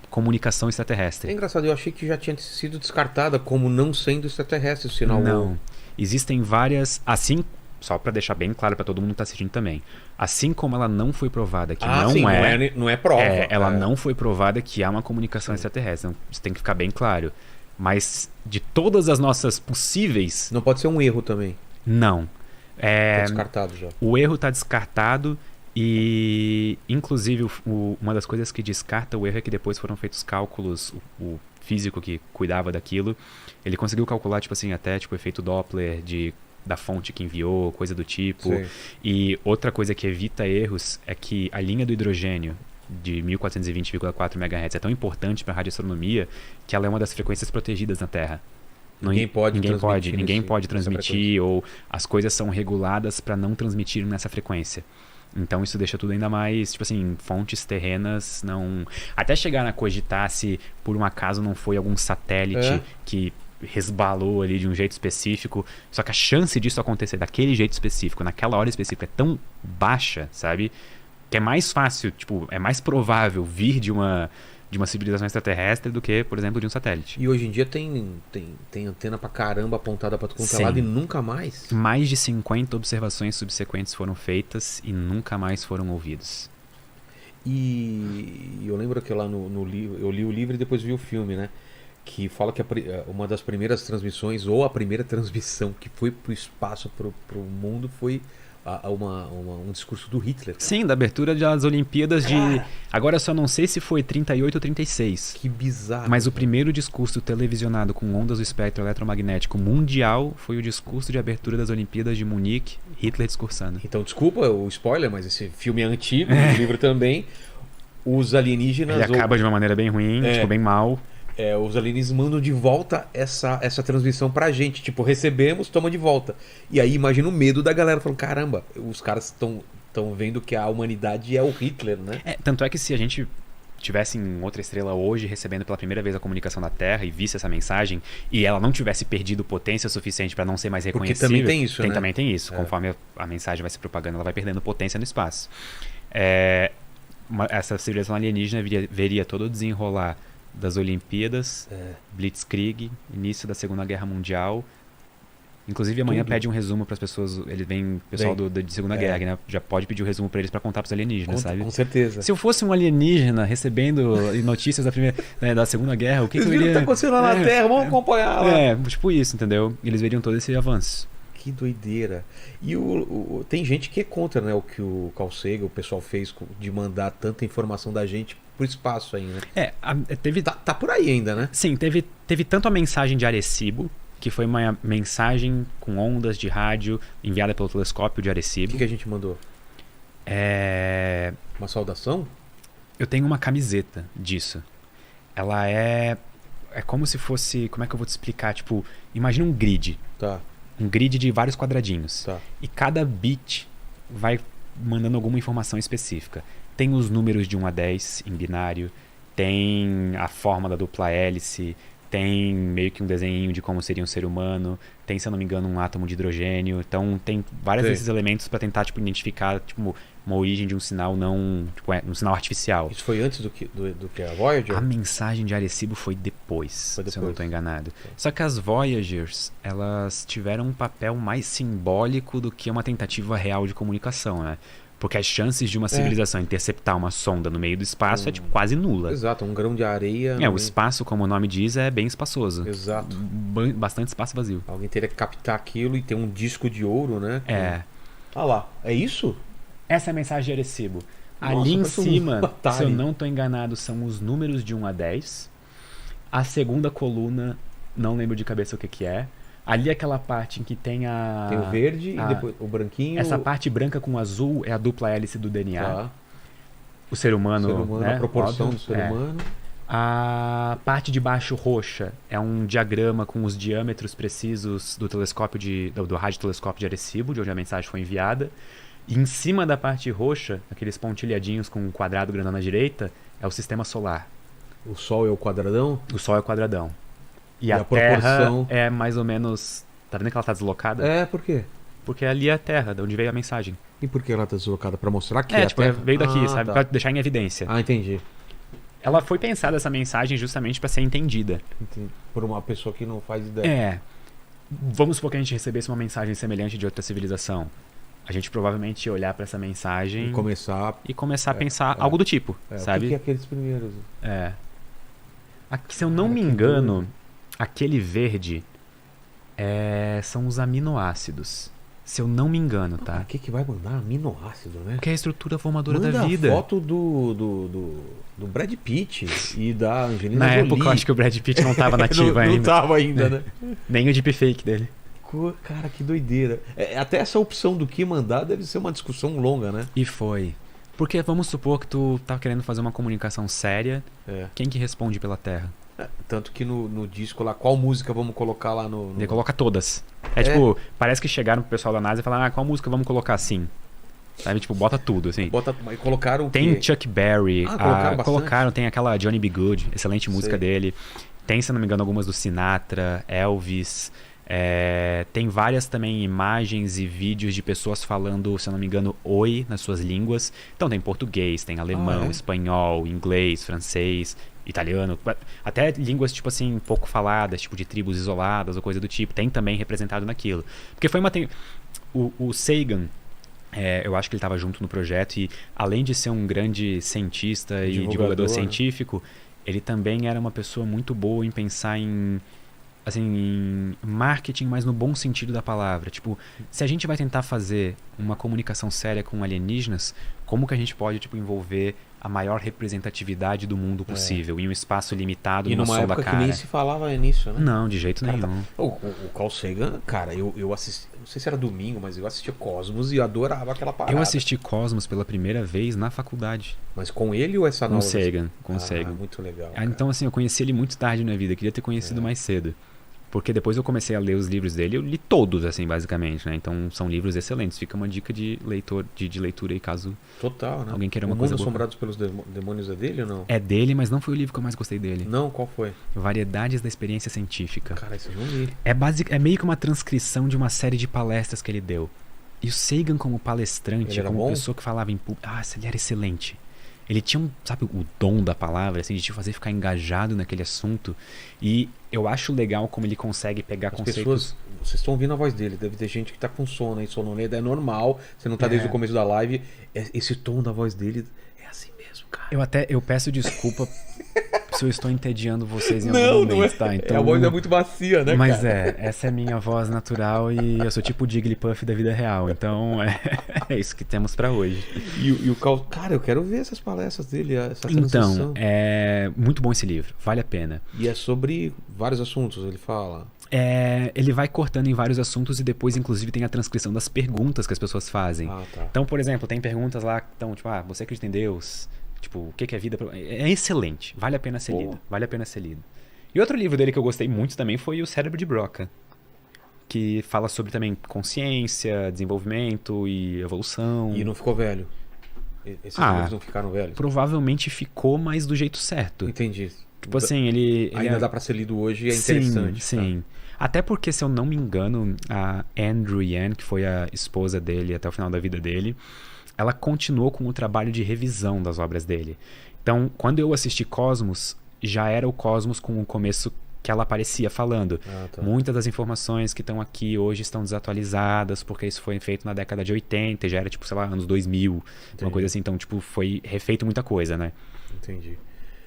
comunicação extraterrestre. É engraçado, eu achei que já tinha sido descartada como não sendo extraterrestre o sinal WOW. Não. Existem várias... Assim, só para deixar bem claro para todo mundo que está assistindo também. Assim como ela não foi provada que não é prova. Ela não foi provada que há uma comunicação extraterrestre. Então, isso tem que ficar bem claro. Mas de todas as nossas possíveis... Não pode ser um erro também. Não. Tá descartado já. O erro está descartado e, inclusive, uma das coisas que descarta o erro é que depois foram feitos cálculos, o físico que cuidava daquilo, ele conseguiu calcular, tipo assim, até tipo efeito Doppler da fonte que enviou, coisa do tipo. Sim. E outra coisa que evita erros é que a linha do hidrogênio de 1420,4 MHz é tão importante para a radioastronomia que ela é uma das frequências protegidas na Terra. Ninguém pode transmitir, ou as coisas são reguladas para não transmitir nessa frequência. Então isso deixa tudo ainda mais, tipo assim, fontes terrenas não... Até chegar a cogitar se por um acaso não foi algum satélite que resbalou ali de um jeito específico. Só que a chance disso acontecer daquele jeito específico, naquela hora específica, é tão baixa, sabe? Que é mais fácil, tipo, é mais provável vir de uma de uma civilização extraterrestre do que, por exemplo, de um satélite. E hoje em dia tem antena pra caramba apontada pra todo lado e nunca mais? Mais de 50 observações subsequentes foram feitas e nunca mais foram ouvidos. E eu lembro que lá no livro, eu li o livro e depois vi o filme, né? Que fala que uma das primeiras transmissões, ou a primeira transmissão que foi pro espaço, pro mundo, foi um discurso do Hitler. Cara. Sim, da abertura das Olimpíadas de... Agora eu só não sei se foi 38 ou 36. Que bizarro. Mas o primeiro discurso televisionado com ondas do espectro eletromagnético mundial foi o discurso de abertura das Olimpíadas de Munique, Hitler discursando. Então, desculpa o spoiler, mas esse filme é antigo, o livro também. Os alienígenas... Ele acaba de uma maneira bem ruim, tipo, bem mal. Os alienígenas mandam de volta essa transmissão pra gente. Tipo, recebemos, toma de volta. E aí imagina o medo da galera. Falando, caramba, os caras estão vendo que a humanidade é o Hitler, né? Tanto é que se a gente tivesse em outra estrela hoje recebendo pela primeira vez a comunicação da Terra e visse essa mensagem e ela não tivesse perdido potência suficiente para não ser mais reconhecível... Porque também tem isso, né? Também tem isso. Conforme a mensagem vai se propagando, ela vai perdendo potência no espaço. Essa civilização alienígena veria todo o desenrolar das Olimpíadas, Blitzkrieg, início da Segunda Guerra Mundial. Inclusive amanhã pede um resumo para as pessoas. Ele vem, pessoal de Segunda Guerra, né? Já pode pedir o resumo para eles para contar para os alienígenas, sabe? Com certeza. Se eu fosse um alienígena recebendo notícias da Segunda Guerra, o que eu iria... Eles viram o que tá acontecendo lá na Terra, vamos acompanhar lá. Tipo isso, entendeu? Eles veriam todo esse avanço. Que doideira. E tem gente que é contra, né? O que o Carl Sagan, o pessoal fez de mandar tanta informação da gente pro espaço ainda. Teve... Tá por aí ainda, né? Sim, teve tanto a mensagem de Arecibo, que foi uma mensagem com ondas de rádio enviada pelo telescópio de Arecibo. O que a gente mandou? Uma saudação? Eu tenho uma camiseta disso. Ela é como se fosse... Como é que eu vou te explicar? Tipo, imagina um grid. Tá. Um grid de vários quadradinhos. Tá. E cada bit vai mandando alguma informação específica. Tem os números de 1 a 10 em binário, tem a forma da dupla hélice, tem meio que um desenho de como seria um ser humano, tem, se eu não me engano, um átomo de hidrogênio. Então tem vários desses elementos para tentar identificar uma origem de um sinal não... um sinal artificial. Isso foi antes do que a Voyager? A mensagem de Arecibo foi depois, se eu não estou enganado. Só que as Voyagers, elas tiveram um papel mais simbólico do que uma tentativa real de comunicação, né? Porque as chances de uma civilização interceptar uma sonda no meio do espaço é quase nula. Exato, um grão de areia. O espaço, como o nome diz, é bem espaçoso. Exato. Bastante espaço vazio. Alguém teria que captar aquilo e ter um disco de ouro, né? Ah lá, é isso? Essa é a mensagem de Arecibo. Nossa, ali em cima, se eu não estou enganado, são os números de 1 a 10. A segunda coluna, não lembro de cabeça o que é. Ali aquela parte em que tem Tem o verde e depois o branquinho. Essa parte branca com azul é a dupla hélice do DNA. Tá. O ser humano, né? A proporção Óbvio, do ser humano. A parte de baixo roxa é um diagrama com os diâmetros precisos do telescópio do radiotelescópio de Arecibo, de onde a mensagem foi enviada. E em cima da parte roxa, aqueles pontilhadinhos com um quadrado grandão na direita, é o sistema solar. O Sol é o quadradão? O Sol é o quadradão. E a proporção... Terra é mais ou menos... Tá vendo que ela tá deslocada? Por quê? Porque ali é a Terra, de onde veio a mensagem. E por que ela tá deslocada? Pra mostrar que é a Terra? Veio daqui, sabe? Tá. Pra deixar em evidência. Entendi. Ela foi pensada, essa mensagem, justamente para ser entendida. Por uma pessoa que não faz ideia. Vamos supor que a gente recebesse uma mensagem semelhante de outra civilização. A gente provavelmente ia olhar para essa mensagem... E começar a pensar algo do tipo, sabe? O que é aqueles primeiros? Se eu não me engano, aquele verde são os aminoácidos. Se eu não me engano, tá? Por que vai mandar aminoácido, né? Porque é a estrutura formadora da vida. Manda a foto do Brad Pitt e da Angelina Jolie. Na época eu acho que o Brad Pitt não tava nativo ainda. Não tava ainda, né? Nem o deepfake dele. Cara, que doideira. Até essa opção do que mandar deve ser uma discussão longa, né? E foi. Porque vamos supor que tu tá querendo fazer uma comunicação séria. Quem que responde pela Terra? Tanto que no disco lá, qual música vamos colocar lá no... Ele coloca todas. Tipo, parece que chegaram pro pessoal da NASA e falaram, qual música vamos colocar assim? Sabe, tipo, bota tudo, assim. E colocaram o Tem quê? Chuck Berry. Colocaram tem aquela Johnny B. Good, excelente música dele. Tem, se não me engano, algumas do Sinatra, Elvis. Tem várias também imagens e vídeos de pessoas falando, se eu não me engano, oi nas suas línguas. Então tem português, tem alemão, espanhol, inglês, francês. italiano, até línguas, tipo assim, pouco faladas, tipo de tribos isoladas ou coisa do tipo, tem também representado naquilo. Porque foi o Sagan, eu acho que ele estava junto no projeto e, além de ser um grande cientista e divulgador científico, ele também era uma pessoa muito boa em pensar em marketing, mas no bom sentido da palavra. Tipo, se a gente vai tentar fazer uma comunicação séria com alienígenas, como que a gente pode, tipo, envolver a maior representatividade do mundo possível em um espaço limitado, e numa numa som da época cara? que nem se falava nisso, né? Não, de jeito nenhum. O Carl Sagan, cara, eu assisti, não sei se era domingo, mas eu assistia Cosmos e adorava aquela parada. Eu assisti Cosmos pela primeira vez na faculdade. Mas com ele ou essa nova? Com Sagan. Muito legal. Então, assim, eu conheci ele muito tarde na vida. Queria ter conhecido mais cedo. Porque depois eu comecei a ler os livros dele, eu li todos, assim, basicamente, né? Então são livros excelentes. Fica uma dica de leitura aí, caso Total, né? alguém queira uma O coisa Mundo boa. Assombrados pelos Demônios é dele ou não? É dele, mas não foi o livro que eu mais gostei dele. Não, qual foi? Variedades da Experiência Científica. Cara, isso eu não li. É meio que uma transcrição de uma série de palestras que ele deu. E o Sagan como palestrante, como bom? pessoa que falava em público, ele era excelente. Ele tinha sabe, o dom da palavra, assim, de te fazer ficar engajado naquele assunto. E eu acho legal como ele consegue pegar conceitos... Pessoas, vocês estão ouvindo a voz dele, deve ter gente que tá com sono aí, sonolenta, é normal, você não tá desde o começo da live, esse tom da voz dele é assim mesmo, cara. Eu peço desculpa se eu estou entediando vocês em algum momento, tá? Então, a voz é muito macia, né, mas cara? essa é a minha voz natural e eu sou tipo o Jigglypuff da vida real, então é isso que temos pra hoje. E o Carl, cara, eu quero ver essas palestras dele, essa transição. Então, é muito bom esse livro, vale a pena. E é sobre vários assuntos, ele fala. Ele vai cortando em vários assuntos e depois, inclusive, tem a transcrição das perguntas que as pessoas fazem. Tá. Então, por exemplo, tem perguntas lá que estão, tipo, você acredita em Deus? Tipo, o que é vida? É excelente, vale a pena ser lido. Vale a pena ser lido. E outro livro dele que eu gostei muito também foi O Cérebro de Broca, que fala sobre também consciência, desenvolvimento e evolução. E não ficou velho? Esses livros não ficaram velhos? Provavelmente ficou, mas do jeito certo. Entendi. Tipo assim, ele ainda dá pra ser lido hoje e é interessante. Sim. Tá? Até porque, se eu não me engano, a Andrew Yan, que foi a esposa dele até o final da vida dele, ela continuou com o trabalho de revisão das obras dele. Então, quando eu assisti Cosmos, já era o Cosmos com o começo que ela aparecia falando. Tá. Muitas das informações que estão aqui hoje estão desatualizadas, porque isso foi feito na década de 80, já era tipo, sei lá, anos 2000, uma coisa assim. Então, tipo, foi refeito muita coisa, né? Entendi.